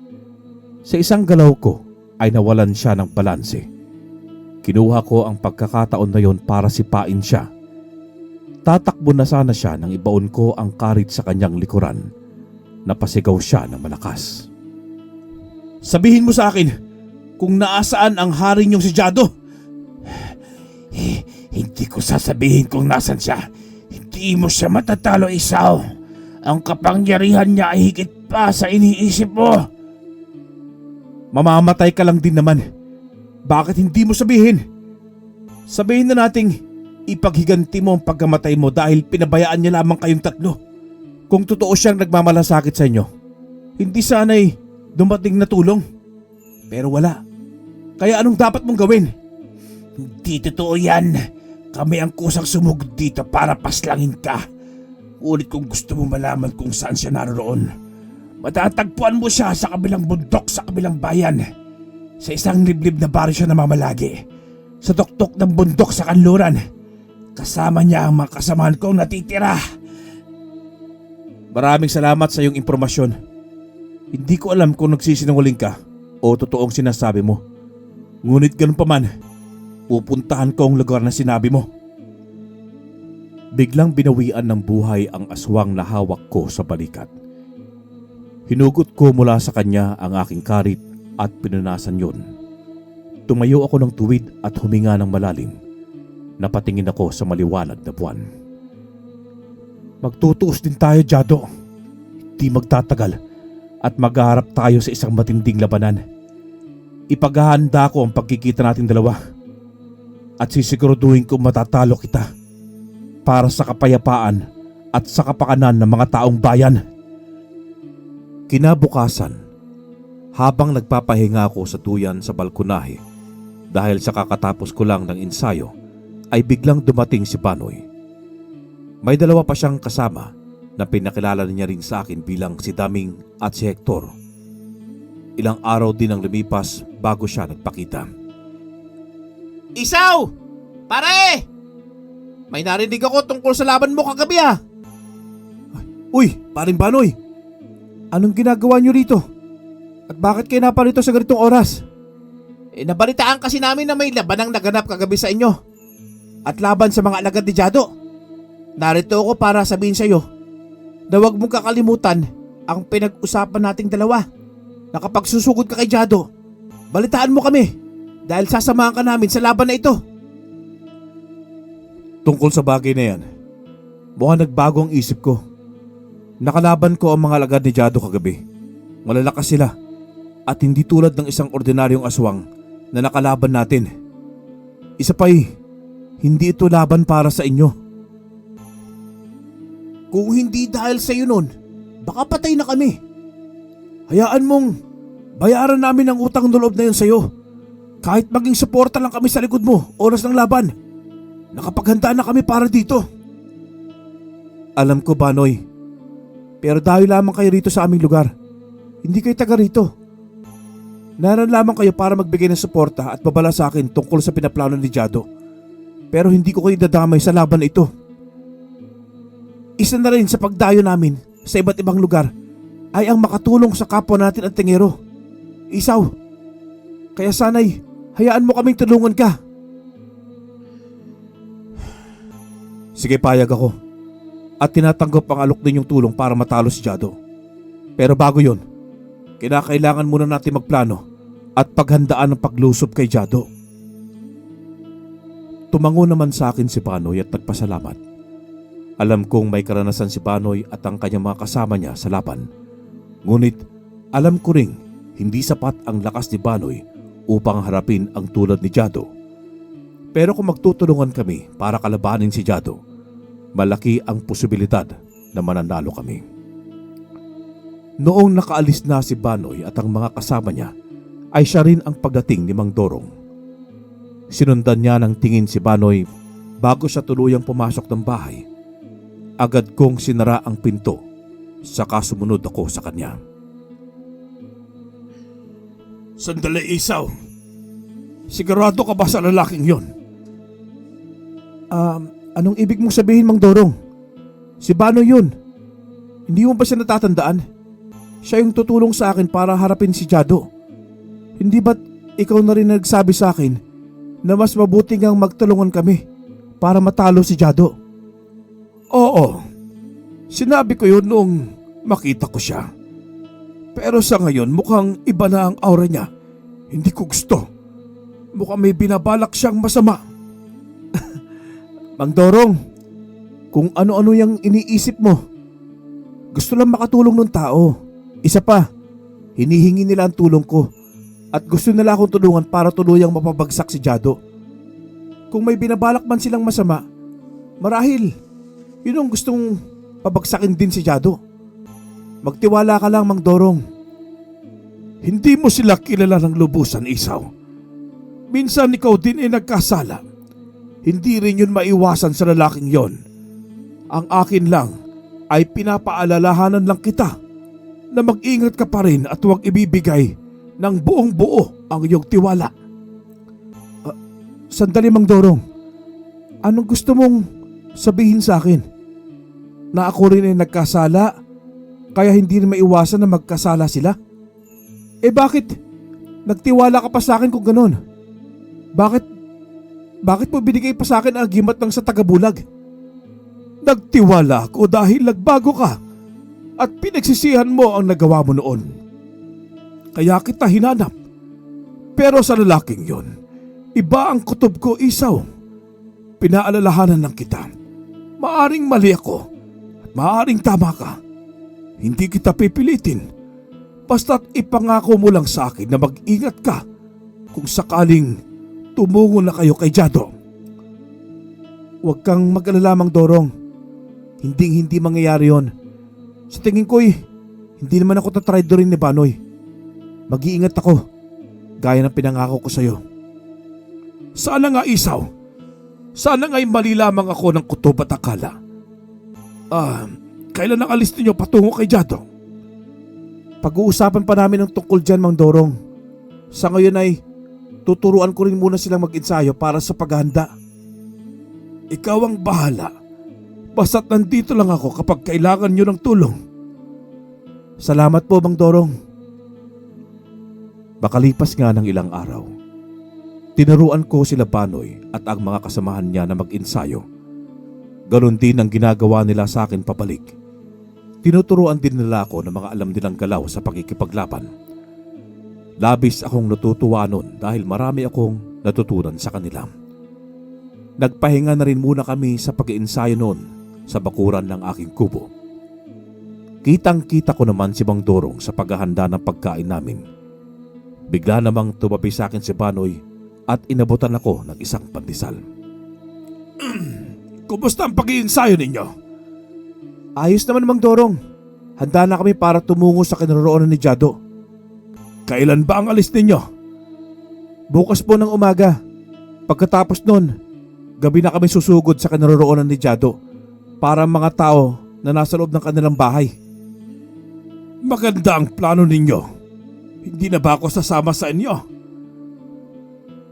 Sa isang galaw ko ay nawalan siya ng balanse. Kinuha ko ang pagkakataon na yon para sipain siya. Tatakbo na sana siya nang ibaon ko ang karit sa kanyang likuran. Napasigaw siya ng malakas. Sabihin mo sa akin kung naasaan ang hari niyong si Jado. Hindi ko sasabihin kung nasan siya. Hindi mo siya matatalo, Isaw. Ang kapangyarihan niya ay higit pa sa iniisip mo. Mamamatay ka lang din naman. Bakit hindi mo sabihin? Sabihin na nating ipaghiganti mo ang pagkamatay mo dahil pinabayaan niya lamang kayong tatlo. Kung totoo siyang nagmamalasakit sa inyo, hindi sana'y dumating na tulong. Pero wala. Kaya anong dapat mong gawin? Hindi totoo yan. Kami ang kusang sumugod dito para paslangin ka. Ulit kung gusto mo malaman kung saan siya naroon, matatagpuan mo siya sa kabilang bundok sa kabilang bayan. Sa isang liblib na baryo siya namamalagi. Sa tuktok ng bundok sa kanluran. Kasama niya ang mga kasamahan kong natitira. Maraming salamat sa iyong impormasyon. Hindi ko alam kung nagsisinungaling ka o totoong sinasabi mo. Ngunit ganun pa man, pupuntahan ko ang lugar na sinabi mo. Biglang binawian ng buhay ang aswang na hawak ko sa balikat. Hinugot ko mula sa kanya ang aking karit at pinunasan yun. Tumayo ako ng tuwid at huminga ng malalim. Napatingin ako sa maliwanag na buwan. Magtutuos din tayo, Jado. Hindi magtatagal at maghaharap tayo sa isang matinding labanan. Ipaghahanda ko ang pagkikita nating dalawa at sisiguraduhin kong matatalo kita para sa kapayapaan at sa kapakanan ng mga taong bayan. Kinabukasan, habang nagpapahinga ako sa tuyan sa balkonahe dahil sa kakatapos ko lang ng ensayo, ay biglang dumating si Banoy. May dalawa pa siyang kasama na pinakilala niya rin sa akin bilang si Daming at si Hector. Ilang araw din ang lumipas bago siya nagpakita. Isaw! Pare! May narinig ako tungkol sa laban mo kagabi ah! Uy, paring Banoy! Anong ginagawa niyo rito? At bakit kayo naparito sa ganitong oras? Nabalitaan kasi namin na may laban ang naganap kagabi sa inyo. At laban sa mga alagad ni Jado. Narito ako para sabihin sa iyo na huwag mong kakalimutan ang pinag-usapan nating dalawa. Na kapag susugod ka kay Jado, balitaan mo kami dahil sasamahan ka namin sa laban na ito. Tungkol sa bagay na yan, mukhang nagbago ang isip ko. Nakalaban ko ang mga alagad ni Jado kagabi. Malalakas sila at hindi tulad ng isang ordinaryong aswang na nakalaban natin. Isa pa'y, hindi ito laban para sa inyo. Kung hindi dahil sa iyo nun, baka patay na kami. Hayaan mong bayaran namin ang utang loob na yun sa iyo. Kahit maging suporta lang kami sa likod mo, oras ng laban. Nakapaghanda na kami para dito. Alam ko, Banoy. Pero dahil lamang kayo rito sa aming lugar. Hindi kayo taga rito. Naroon lamang kayo para magbigay ng suporta at babala sa akin tungkol sa pinaplano ni Jado. Pero hindi ko kayo dadamay sa laban na ito. Isa na rin sa pagdayo namin sa iba't ibang lugar ay ang makatulong sa kapwa natin at tingero. Isaw, kaya sana'y hayaan mo kaming tulungan ka. Sige, payag ako. At tinatanggap ang alok ninyong tulong para matalo si Jado. Pero bago yon, kinakailangan muna natin magplano at paghandaan ng paglusob kay Jado. Tumango naman sa akin si Banoy at nagpasalamat. Alam kong may karanasan si Banoy at ang kanyang mga kasama niya sa laban. Ngunit alam ko ring hindi sapat ang lakas ni Banoy upang harapin ang tulad ni Jado. Pero kung magtutulungan kami para kalabanin si Jado, malaki ang posibilidad na mananalo kami. Noong nakaalis na si Banoy at ang mga kasama niya, ay siya rin ang pagdating ni Mang Dorong. Sinundan niya ng tingin si Banoy bago siya tuluyang pumasok ng bahay. Agad kong sinara ang pinto, saka sumunod ako sa kanya. Sandali, Isaw. Sigurado ka ba sa lalaking yon? Anong ibig mong sabihin, Mang Dorong? Si Banoy yun. Hindi mo ba siya natatandaan? Siya yung tutulong sa akin para harapin si Jado. Hindi ba't ikaw na rin nagsabi sa akin na mas mabuti ngang magtulungan kami para matalo si Jado? Oo, sinabi ko yun noong makita ko siya. Pero sa ngayon mukhang iba na ang aura niya. Hindi ko gusto. Mukhang may binabalak siyang masama. Mang Dorong, kung ano-ano yung iniisip mo, gusto lang makatulong ng tao. Isa pa, hinihingi nila ang tulong ko at gusto nila akong tulungan para tuluyang mapabagsak si Jado. Kung may binabalak man silang masama, marahil yun ang gustong pabagsakin din si Jado. Magtiwala ka lang, Mang Dorong. Hindi mo sila kilala ng lubusan, Isaw. Minsan ikaw din ay nagkasala. Hindi rin yun maiwasan sa lalaking yon. Ang akin lang ay pinapaalalahanan lang kita na mag-ingat ka pa rin at huwag ibibigay ng buong buo ang iyong tiwala. Sandali, Mang Dorong. Anong gusto mong sabihin sa akin? Na ako rin ay nagkasala kaya hindi rin maiwasan na magkasala sila? Bakit nagtiwala ka pa sa akin kung ganon? Bakit mo binigay pa sa akin ang agimat ng sa tagabulag? Nagtiwala ako dahil nagbago ka at pinagsisihan mo ang nagawa mo noon. Kaya kita hinanap. Pero sa lalaking yon, iba ang kutob ko, Isaw. Pinaalalahanan lang kita. Maaring mali ako at maaring tama ka. Hindi kita pipilitin. Basta't ipangako mo lang sa akin na mag-ingat ka kung sakaling tumungo na kayo kay Jado. Huwag kang mag-alala, Mang Dorong. Hindi mangyayari yon. Sa tingin ko'y hindi naman ako tatraidorin ni Banoy. Mag-iingat ako, gaya ng pinangako ko sa'yo. Sana nga, Isaw. Sana nga'y mali lamang ako ng kutob at akala. Kailan ang alis ninyo patungo kay Jado? Pag-uusapan pa namin ang tungkol dyan, Mang Dorong. Sa ngayon ay tuturuan ko rin muna silang mag-ensayo para sa paghahanda. Ikaw ang bahala. Basta't nandito lang ako kapag kailangan nyo ng tulong. Salamat po, Mang Dorong. Makalipas nga ng ilang araw, tinuruan ko sila Banoy at ang mga kasamahan niya na mag-ensayo. Ganon din ang ginagawa nila sa akin pabalik. Tinuturuan din nila ako ng mga alam nilang galaw sa pagkikipaglaban. Labis akong natutuwa nun dahil marami akong natutunan sa kanila. Nagpahinga na rin muna kami sa pag-iensayo noon sa bakuran ng aking kubo. Kitang-kita ko naman si Mang Dorong sa paghahanda ng pagkain namin. Bigla namang tumabi sa akin si Banoy at inabutan ako ng isang pandesal. Kumusta ang pag-iensayo ninyo? Ayos naman, Mang Dorong. Handa na kami para tumungo sa kinaroroonan ni Jado. Kailan ba ang alis ninyo? Bukas po ng umaga. Pagkatapos nun, gabi na kami susugod sa kinaroroonan ni Jado para mga tao na nasa loob ng kanilang bahay. Maganda ang plano ninyo. Hindi na ba ako sasama sa inyo?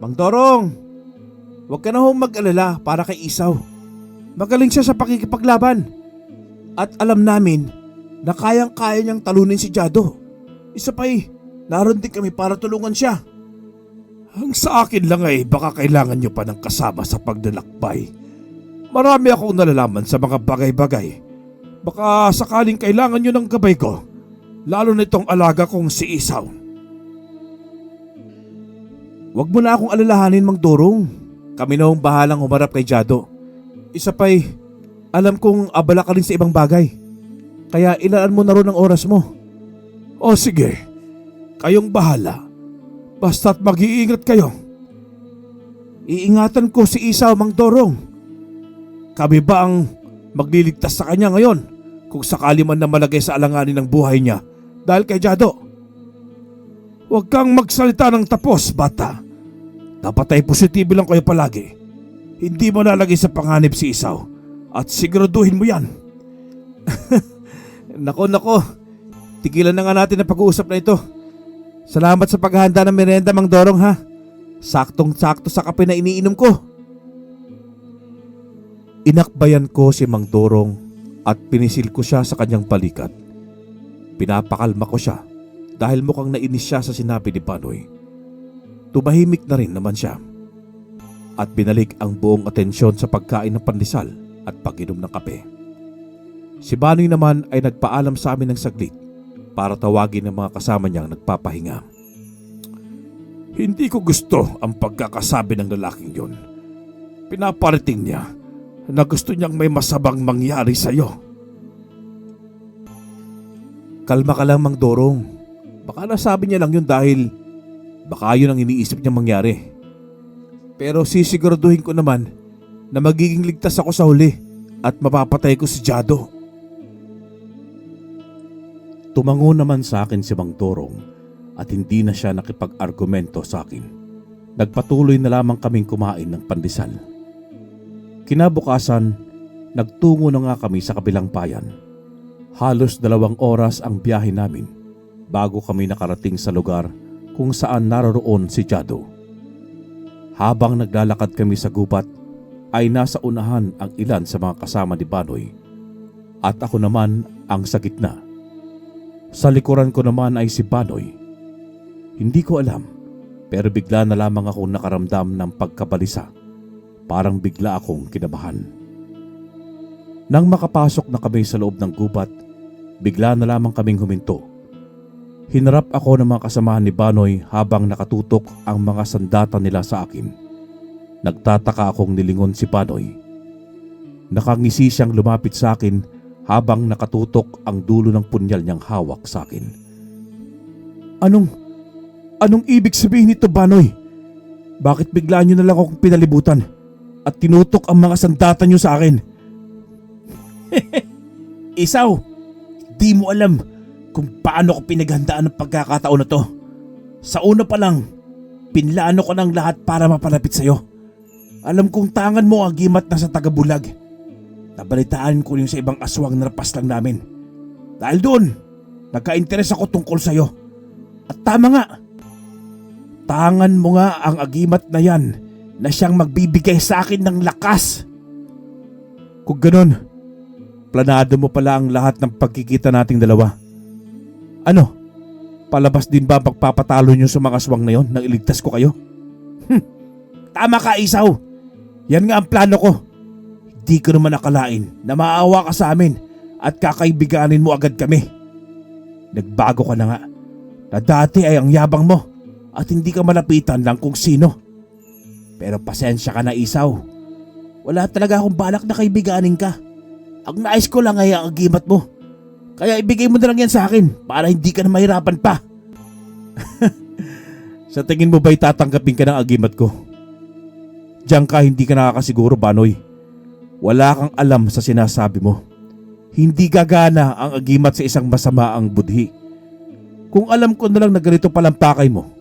Mang Dorong, huwag ka na hong mag-alala para kay Isaw. Magaling siya sa pakikipaglaban. At alam namin na kayang-kaya niyang talunin si Jado. Isa pa naroon din kami para tulungan siya. Ang sa akin lang ay baka kailangan niyo pa ng kasama sa paglalakbay. Marami akong nalalaman sa mga bagay-bagay. Baka sakaling kailangan nyo ng gabay ko, lalo na itong alaga kong si Isaw. Huwag mo na akong alalahanin, Mang Dorong. Kami na ang bahalang humarap kay Jado. Isa pa'y, alam kong abala ka rin sa ibang bagay. Kaya ilaan mo na ron ang oras mo. O sige, kayong bahala. Basta't mag-iingat kayo. Iingatan ko si Isaw, Mang Dorong. Kami ba ang magliligtas sa kanya ngayon kung sakali man na malagay sa alanganin ng buhay niya dahil kay Jado? Huwag kang magsalita ng tapos, bata. Dapat ay positibo lang kayo palagi. Hindi mo nalagay sa panganib si Isaw at siguraduhin mo yan. Nako. Tigilan na nga natin ang pag-uusap na ito. Salamat sa paghahanda ng merenda, Mang Dorong, ha. Saktong-sakto sa kape na iniinom ko. Inakbayan ko si Mang Dorong at pinisil ko siya sa kanyang balikat. Pinapakalma ko siya dahil mukhang nainis siya sa sinabi ni Banoy. Tumahimik na rin naman siya at binalik ang buong atensyon sa pagkain ng pandesal at pag-inom ng kape. Si Banoy naman ay nagpaalam sa amin ng saglit para tawagin ang mga kasama niyang nagpapahinga. Hindi ko gusto ang pagkakasabi ng lalaking yun. Pinaparating niya na gusto niyang may masabang mangyari sa iyo. Kalma ka lang, Mang Dorong. Baka nasabi niya lang yun dahil baka yun ang iniisip niyang mangyari. Pero sisiguraduhin ko naman na magiging ligtas ako sa huli at mapapatay ko si Jado. Tumango naman sa akin si Mang Dorong at hindi na siya nakipag-argumento sa akin. Nagpatuloy na lamang kaming kumain ng pandesal. Kinabukasan, nagtungo na nga kami sa kabilang bayan. Halos 2 oras ang biyahe namin bago kami nakarating sa lugar kung saan naroroon si Jado. Habang naglalakad kami sa gubat, ay nasa unahan ang ilan sa mga kasama ni Banoy at ako naman ang sa gitna. Sa likuran ko naman ay si Banoy. Hindi ko alam, pero bigla na lamang ako nakaramdam ng pagkabalisa. Parang bigla akong kinabahan. Nang makapasok na kami sa loob ng gubat, bigla na lamang kaming huminto. Hinarap ako ng mga kasamahan ni Banoy habang nakatutok ang mga sandata nila sa akin. Nagtataka akong nilingon si Banoy. Nakangisi siyang lumapit sa akin habang nakatutok ang dulo ng punyal niyang hawak sa akin. Anong ibig sabihin nito, Banoy? Bakit bigla niyo na lang akong pinalibutan at tinutok ang mga sandata niyo sa akin? Isaw, di mo alam kung paano ko pinaghandaan ang pagkakataon na to. Sa una pa lang, pinlano ko ng lahat para mapalapit sa'yo. Alam kong tangan mo ang agimat na sa Tagabulag. Nabalitaan ko yung sa ibang aswang na napas lang namin. Dahil doon, nagka-interes ako tungkol sa'yo. At tama nga, tangan mo nga ang agimat na yan na siyang magbibigay sa akin ng lakas. Kung ganun, planado mo pala ang lahat ng pagkikita nating dalawa. Ano? Palabas din ba pagpapatalo niyo sa mga aswang na yon nang iligtas ko kayo? Tama ka, Isaw. Yan nga ang plano ko. Hindi ko naman akalain na maawa ka sa amin at kakaibiganin mo agad kami. Nagbago ka na nga na dati ay ang yabang mo at hindi ka malapitan lang kung sino. Pero pasensya ka na, Isaw. Wala talaga akong balak na kaibiganin ka. Ang nais ko lang ay ang agimat mo. Kaya ibigay mo na lang yan sa akin para hindi ka na mahirapan pa. Sa tingin mo ba'y tatanggapin ka ng agimat ko? Diyan ka hindi ka nakakasiguro, Banoy. Wala kang alam sa sinasabi mo. Hindi gagana ang agimat sa isang masama ang budhi. Kung alam ko na lang na ganito palang pakay mo,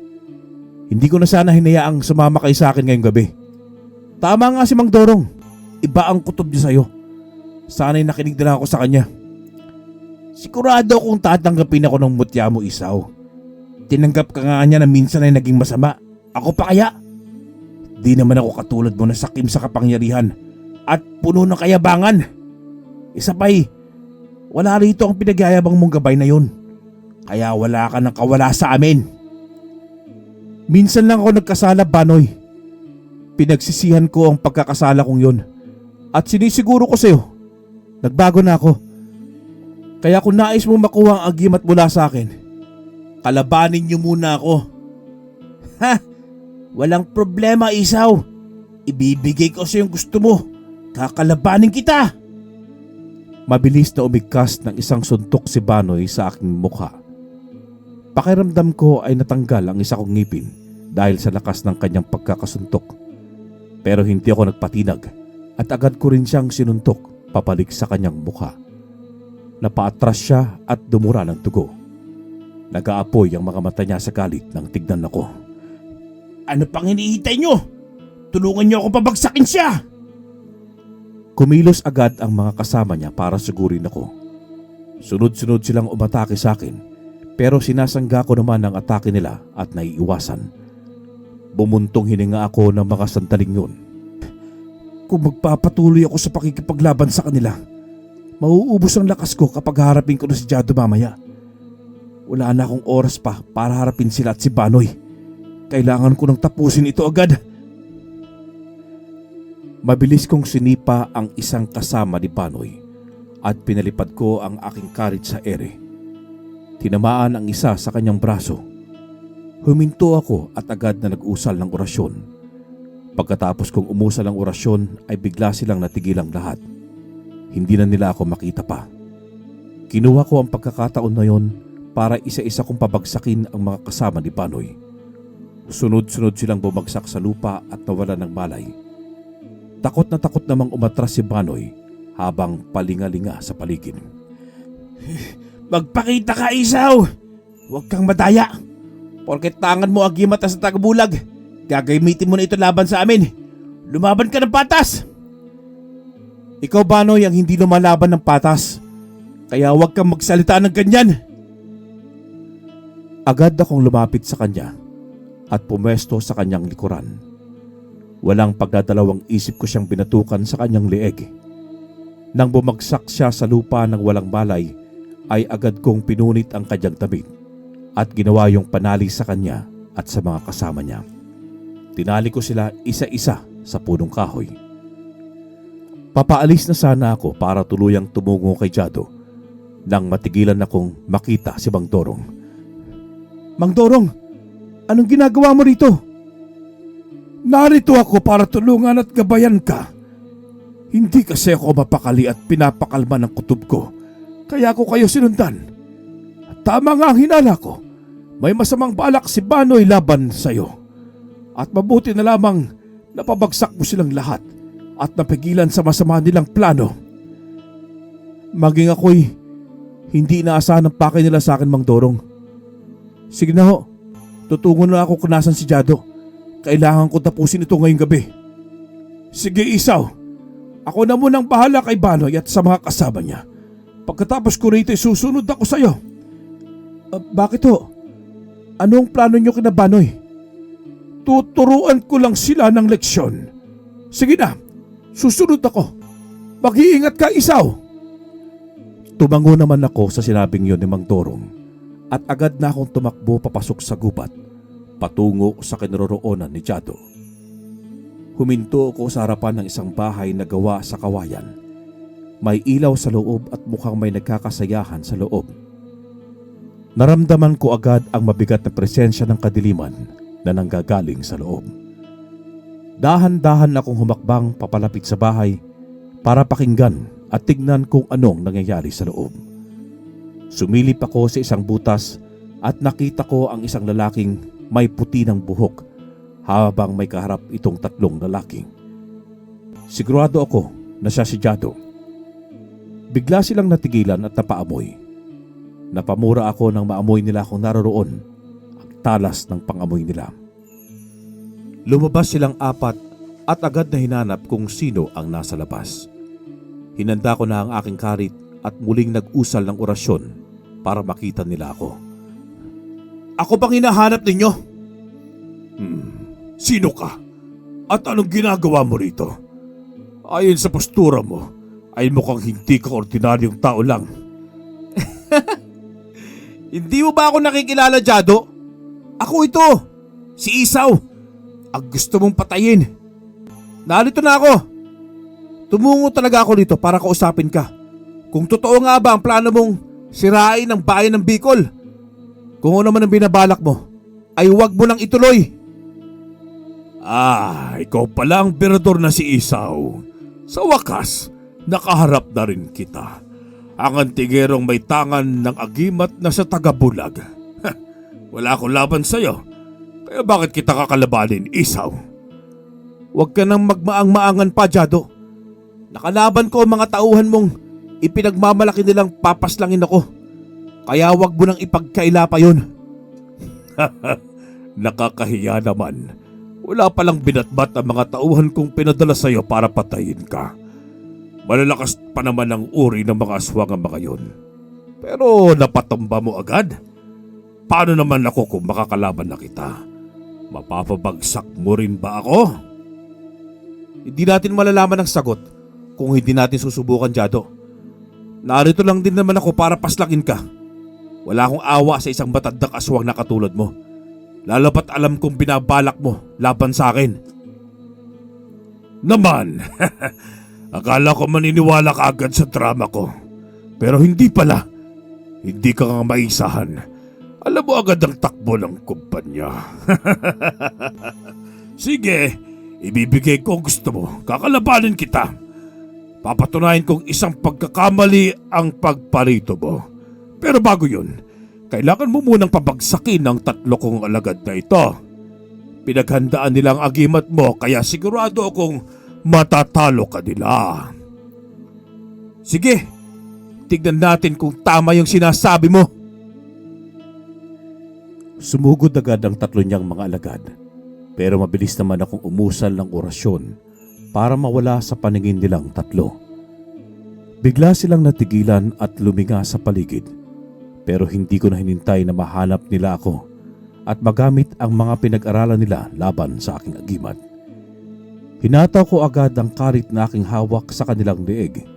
hindi ko na sana hinayaang sumama kayo sa akin ngayong gabi. Tama nga si Mang Dorong. Iba ang kutob niya sa'yo. Sana'y nakinig na ako sa kanya. Sigurado akong tatanggapin ako ng mutya mo, Isaw. Tinanggap ka nga niya na minsan ay naging masama. Ako pa kaya? Di naman ako katulad mo na sakim sa kapangyarihan at puno ng kayabangan. Isa pa'y, wala rito ang pinagyayabang mong gabay na yun. Kaya wala ka ng kawala sa amin. Minsan lang ako nagkasala, Banoy. Pinagsisihan ko ang pagkakasala kong yun. At sinisiguro ko sa'yo, nagbago na ako. Kaya kung nais mo makuha ang agimat mula sa akin, kalabanin niyo muna ako. Ha? Walang problema, Isaw. Ibibigay ko sa yung gusto mo. Kakalabanin kita. Mabilis na umigkas ng isang suntok si Banoy sa aking mukha. Pakiramdam ko ay natanggal ang isa kong ngipin dahil sa lakas ng kanyang pagkakasuntok. Pero hindi ako nagpatinag at agad ko rin siyang sinuntok papalik sa kanyang mukha. Napaatras siya at dumura ng dugo. Nag-aapoy ang mga mata niya sa galit nang tignan ako. Ano pang hinihintay nyo? Tulungan nyo ako pabagsakin siya. Kumilos agad ang mga kasama niya para sigurin ako. Sunod-sunod silang umatake sa akin, pero sinasangga ko naman ang atake nila at naiiwasan. Bumuntong hininga ako ng mga sandaling yun. Kung magpapatuloy ako sa pakikipaglaban sa kanila, mauubos ang lakas ko kapag harapin ko na si Jado mamaya. Wala na akong oras pa para harapin sila at si Banoy. Kailangan ko nang tapusin ito agad. Mabilis kong sinipa ang isang kasama ni Banoy at pinalipad ko ang aking karit sa ere. Tinamaan ang isa sa kanyang braso. Huminto ako at agad na nag-usal ng orasyon. Pagkatapos kong umusal ang orasyon ay bigla silang natigilang lahat. Hindi na nila ako makita pa. Kinuha ko ang pagkakataon na yon para isa-isa kong pabagsakin ang mga kasama ni Banoy. Sunod-sunod silang bumagsak sa lupa at nawalan ng malay. Takot namang umatras si Banoy habang palingalinga sa paligid. Magpakita ka, Isaw. Huwag kang madaya. Porket tangan mo agimat sa tagabulag, gagamitin mo na ito laban sa amin. Lumaban ka ng patas. Ikaw, Banoy, ang hindi lumalaban ng patas. Kaya huwag kang magsalita ng ganyan. Agad akong lumapit sa kanya at pumesto sa kanyang likuran. Walang pagdadalawang isip ko siyang binatukan sa kanyang leeg. Nang bumagsak siya sa lupa ng walang malay, ay agad kong pinunit ang kanyang damit at ginawa yung panali sa kanya at sa mga kasama niya. Tinali ko sila isa-isa sa punong kahoy. Papaalis na sana ako para tuluyang tumungo kay Jado nang matigilan akong makita si Mang Dorong. Mang Dorong, anong ginagawa mo rito? Narito ako para tulungan at gabayan ka. Hindi kasi ako mapakali at pinapakalma ng kutob ko, kaya ako kayo sinundan. At tama nga ang hinala ko. May masamang balak si Banoy laban sa'yo. At mabuti na lamang napabagsak mo silang lahat at napigilan sa masama nilang plano. Maging ako'y hindi inaasahan ang pakay nila sa akin, Mang Dorong. Sige na ho, tutungo na ako kung nasan si Jado. Kailangan ko tapusin ito ngayong gabi. Sige, Isaw. Ako na munang bahala kay Banoy at sa mga kasama niya. Pagkatapos ko rito, susunod ako sa'yo. Bakit ho? Ano ang plano niyo kina Banoy? Tuturuan ko lang sila ng leksyon. Sige na, susunod ako. Mag-iingat ka, Isaw. Tumango naman ako sa sinabing yun ni Mang Dorong at agad na akong tumakbo papasok sa gubat patungo sa kinaroroonan ni Jado. Huminto ako sa harapan ng isang bahay na gawa sa kawayan. May ilaw sa loob at mukhang may nagkakasayahan sa loob. Naramdaman ko agad ang mabigat na presensya ng kadiliman na nanggagaling sa loob. Dahan-dahan akong humakbang papalapit sa bahay para pakinggan at tignan kung anong nangyayari sa loob. Sumilip ako sa isang butas at nakita ko ang isang lalaking may puti ng buhok habang may kaharap itong tatlong lalaki. Sigurado ako na siya si Jado. Bigla silang natigilan at napaamoy. Napamura ako nang maamoy nila akong naroroon ang talas ng pangamoy nila. Lumabas silang apat at agad na hinanap kung sino ang nasa labas. Hinanda ko na ang aking karit at muling nag-usal ng orasyon para makita nila ako. Ako bang hinahanap ninyo? Sino ka? At anong ginagawa mo rito? Ayon sa postura mo, ay mukhang hindi ka ordinaryong tao lang. Hindi mo ba ako nakikilala, Jado? Ako ito, si Isaw. Ang gusto mong patayin. Narito na ako. Tumungo talaga ako dito para kausapin ka. Kung totoo nga ba ang plano mong sirain ang bayan ng Bicol, kung ano man ang binabalak mo, ay huwag mo nang ituloy. Ikaw pala ang berador na si Isaw. Sa wakas, nakaharap na rin kita. Ang antigerong may tangan ng agimat na sa tagabulag. Wala akong laban sa'yo. Kaya bakit kita kakalabanin, Isaw? Huwag ka nang magmaang-maangan pa, Jado. Nakalaban ko ang mga tauhan mong ipinagmamalaki nilang papaslangin ako. Kaya huwag mo nang ipagkaila pa yun. Nakakahiya naman. Wala palang binatbat ang mga tauhan kong pinadala sa'yo para patayin ka. Malalakas pa naman ang uri ng mga aswang ang mga yun. Pero napatumba mo agad? Paano naman ako kung makakalaban na kita? Mapapabagsak mo rin ba ako? Hindi natin malalaman ang sagot kung hindi natin susubukan, Jado. Narito lang din naman ako para paslangin ka. Wala akong awa sa isang matandang aswang na katulad mo. Lalo pat alam kong binabalak mo laban sa akin. Naman, akala ko maniniwala ka agad sa drama ko. Pero hindi pala. Hindi ka nga maisahan. Alam mo agad ang takbo ng kumpanya. Sige, ibibigay ko ang gusto mo. Kakalabanin kita. Papatunayan kong isang pagkakamali ang pagparito mo. Pero bago yun, kailangan mo munang pabagsakin ang 3 kong alagad na ito. Pinaghandaan nilang agimat mo kaya sigurado akong matatalo ka nila. Sige, tignan natin kung tama yung sinasabi mo. Sumugod agad ang 3 niyang mga alagad, pero mabilis naman akong umusal ng orasyon para mawala sa paningin nilang 3. Bigla silang natigilan at luminga sa paligid, pero hindi ko na hinintay na mahanap nila ako at magamit ang mga pinag-aralan nila laban sa aking agimat. Hinataw ko agad ang karit na aking hawak sa kanilang leeg.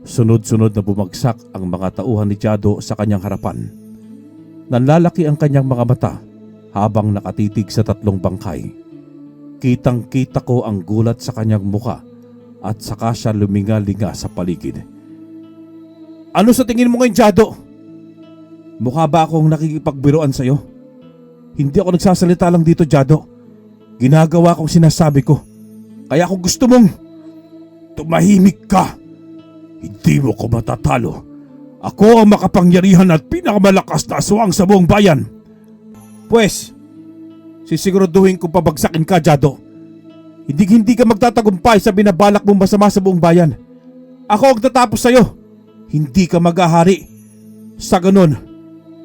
Sunod-sunod na bumagsak ang mga tauhan ni Jado sa kanyang harapan. Nanlalaki ang kanyang mga mata habang nakatitig sa 3 bangkay. Kitang-kita ko ang gulat sa kanyang muka at saka siya luminga-linga sa paligid. Ano sa tingin mo ngayon, Jado? Mukha ba akong nakikipagbiruan sa'yo? Hindi ako nagsasalita lang dito, Jado. Ginagawa kong sinasabi ko. Kaya kung gusto mong tumahimik ka, hindi mo ko matatalo. Ako ang makapangyarihan at pinakamalakas na aswang sa buong bayan. Pwes, sisiguraduhin kong pabagsakin ka, Jado. Hindi ka magtatagumpay sa binabalak mong masama sa buong bayan. Ako ang tatapos sa'yo. Hindi ka maghahari. Sa ganun,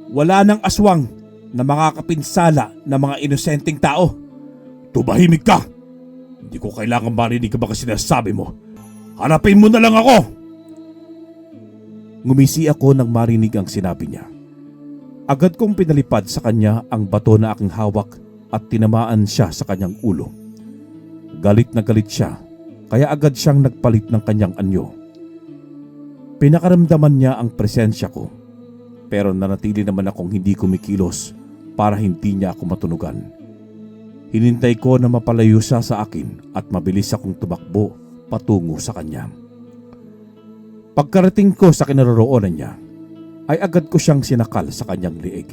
wala nang aswang na makakapinsala ng mga inosenteng tao. Tumahimik ka! Hindi ko kailangan marinig ang mga sinasabi mo. Harapin mo na lang ako! Ngumisi ako nang marinig ang sinabi niya. Agad kong pinalipad sa kanya ang bato na aking hawak at tinamaan siya sa kanyang ulo. Galit na galit siya, kaya agad siyang nagpalit ng kanyang anyo. Pinakaramdaman niya ang presensya ko, pero nanatili naman akong hindi kumikilos para hindi niya ako matunugan. Hinintay ko na mapalayo siya sa akin at mabilis akong tumakbo patungo sa kanya. Pagkarating ko sa kinaroroonan niya, ay agad ko siyang sinakal sa kanyang liig.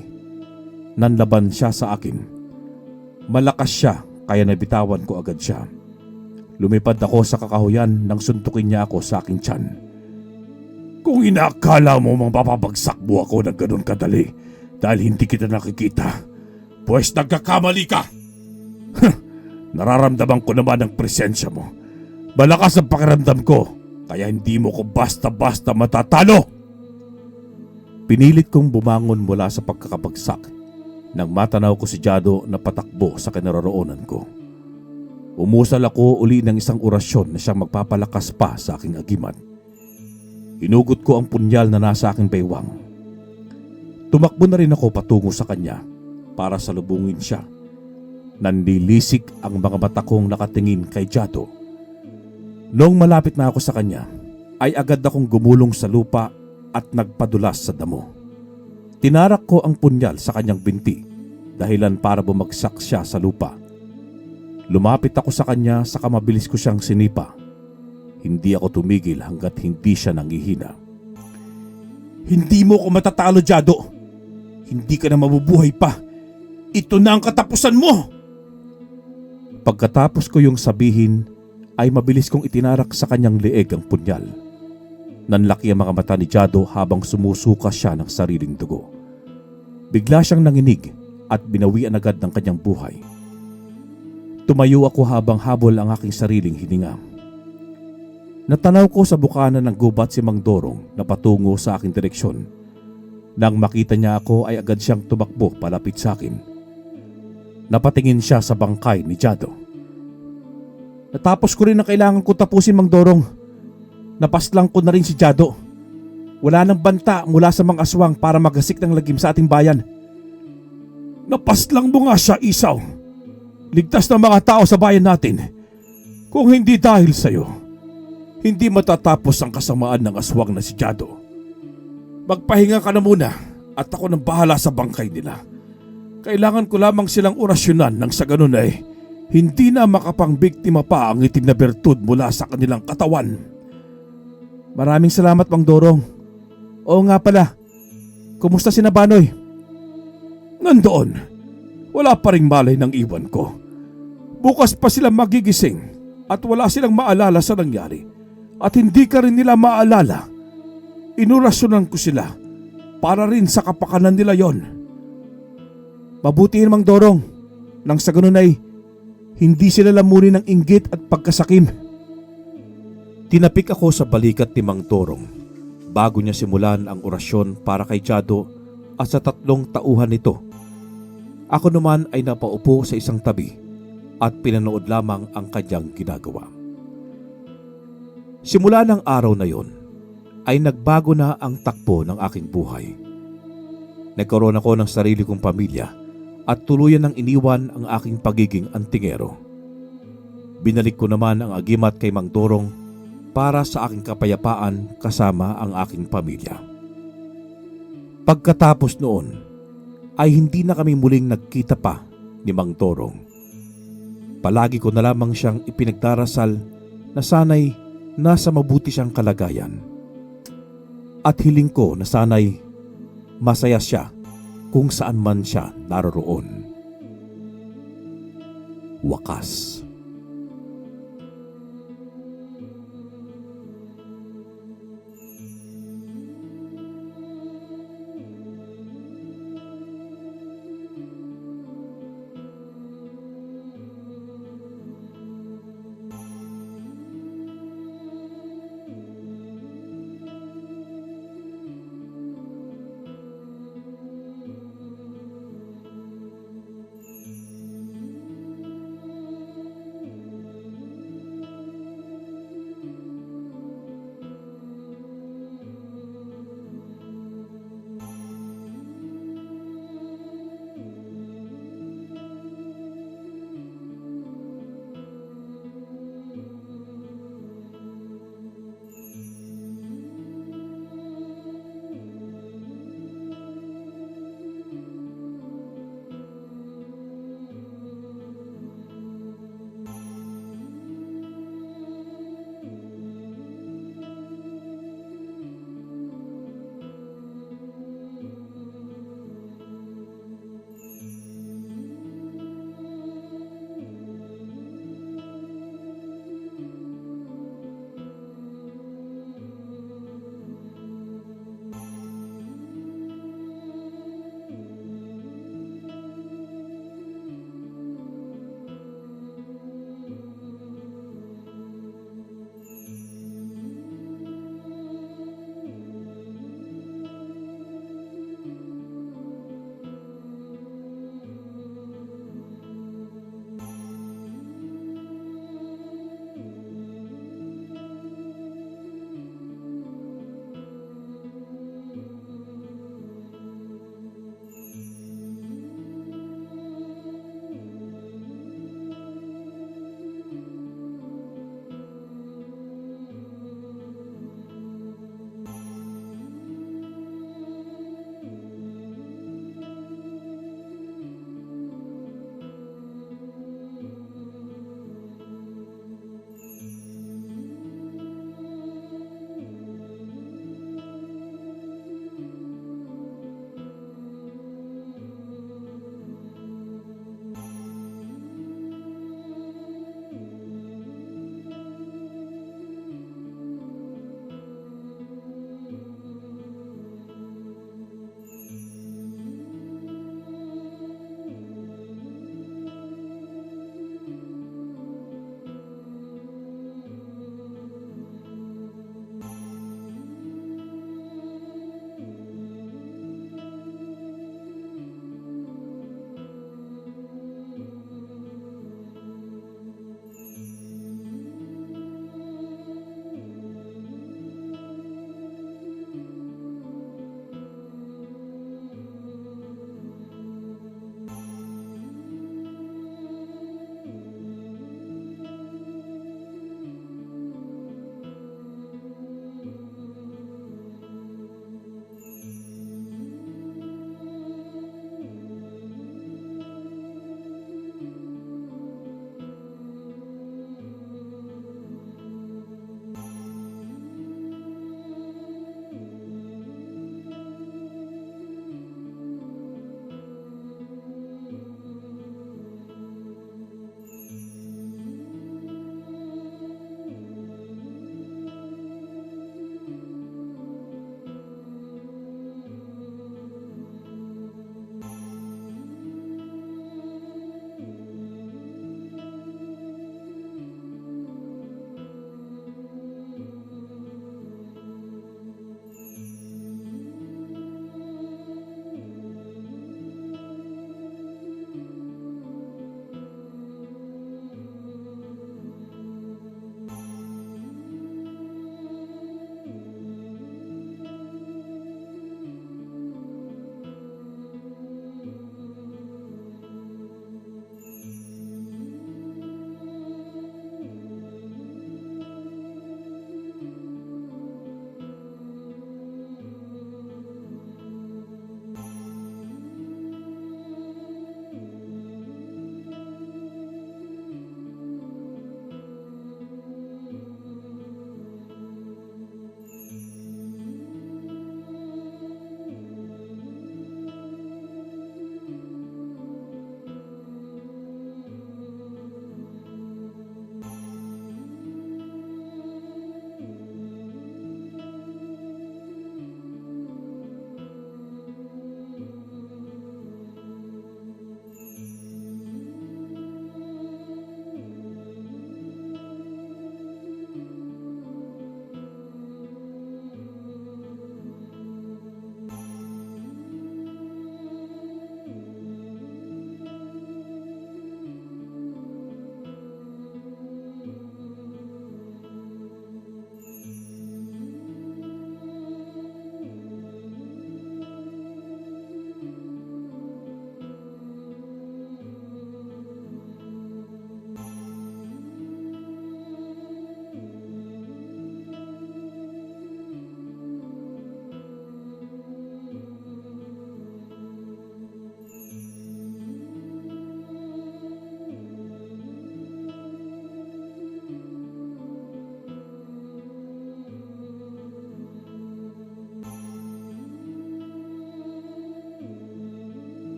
Nanlaban siya sa akin. Malakas siya kaya nabitawan ko agad siya. Lumipad ako sa kakahuyan nang suntukin niya ako sa aking tiyan. Kung inaakala mo mapapabagsak mo ako ng ganun kadali dahil hindi kita nakikita, pues nagkakamali ka. Nararamdaman ko naman ang presensya mo. Malakas ang pakiramdam ko. Kaya hindi mo ko basta-basta matatalo. Pinilit kong bumangon mula sa pagkakabagsak nang matanaw ko si Jado na patakbo sa kinaroroonan ko. Umusal ako uli ng isang orasyon na siyang magpapalakas pa sa aking agimat. Hinugot ko ang punyal na nasa aking baywang. Tumakbo na rin ako patungo sa kanya para salubungin siya. Nanlilisik ang mga mata kong nakatingin kay Jado. Noong malapit na ako sa kanya, ay agad akong gumulong sa lupa at nagpadulas sa damo. Tinarak ko ang punyal sa kanyang binti, dahilan para bumagsak siya sa lupa. Lumapit ako sa kanya saka mabilis ko siyang sinipa. Hindi ako tumigil hanggat hindi siya nangihina. Hindi mo ko matatalo, Jado. Hindi ka na mabubuhay pa. Ito na ang katapusan mo! Pagkatapos ko yung sabihin, ay mabilis kong itinarak sa kanyang leeg ang punyal. Nanlaki ang mga mata ni Jado habang sumusuka siya ng sariling dugo. Bigla siyang nanginig at binawian agad ng kanyang buhay. Tumayo ako habang habol ang aking sariling hininga. Natanaw ko sa bukana ng gubat si Mang Dorong na patungo sa aking direksyon. Nang makita niya ako ay agad siyang tumakbo palapit sa akin. Napatingin siya sa bangkay ni Jado. Natapos ko rin ang kailangan ko tapusin, Mang Dorong. Napaslang ko na rin si Jado. Wala nang banta mula sa mga aswang para magasik ng lagim sa ating bayan. Napaslang mo nga siya, Isaw. Ligtas na mga tao sa bayan natin. Kung hindi dahil sa'yo, hindi matatapos ang kasamaan ng aswang na si Jado. Magpahinga ka na muna at ako nang bahala sa bangkay nila. Kailangan ko lamang silang orasyonan nang sa ganun ay hindi na makapangbiktima pa ang itim na bertud mula sa kanilang katawan. Maraming salamat, Mang Dorong. Oo nga pala, kumusta si Nabanoy? Nandoon, wala pa ring malay ng iwan ko. Bukas pa sila magigising at wala silang maalala sa nangyari. At hindi ka rin nila maalala. Inurasyonan ko sila para rin sa kapakanan nila yon. Mabuti yun, Mang Dorong. Nang sa ganun ay hindi sila lamunin ng inggit at pagkasakim. Tinapik ako sa balikat ni Mang Dorong bago niya simulan ang orasyon para kay Jado at sa 3 tauhan nito. Ako naman ay napaupo sa isang tabi at pinanood lamang ang kanyang ginagawa. Simula ng araw na yon ay nagbago na ang takbo ng aking buhay. Nagkaroon ako ng sarili kong pamilya at tuluyan ng iniwan ang aking pagiging antingero. Binalik ko naman ang agimat kay Mang Dorong para sa aking kapayapaan kasama ang aking pamilya. Pagkatapos noon ay hindi na kami muling nagkita pa ni Mang Dorong. Palagi ko na lamang siyang ipinagdarasal na sana'y nasa mabuti siyang kalagayan. At hiling ko na sana'y masaya siya kung saan man siya naroroon. Wakas.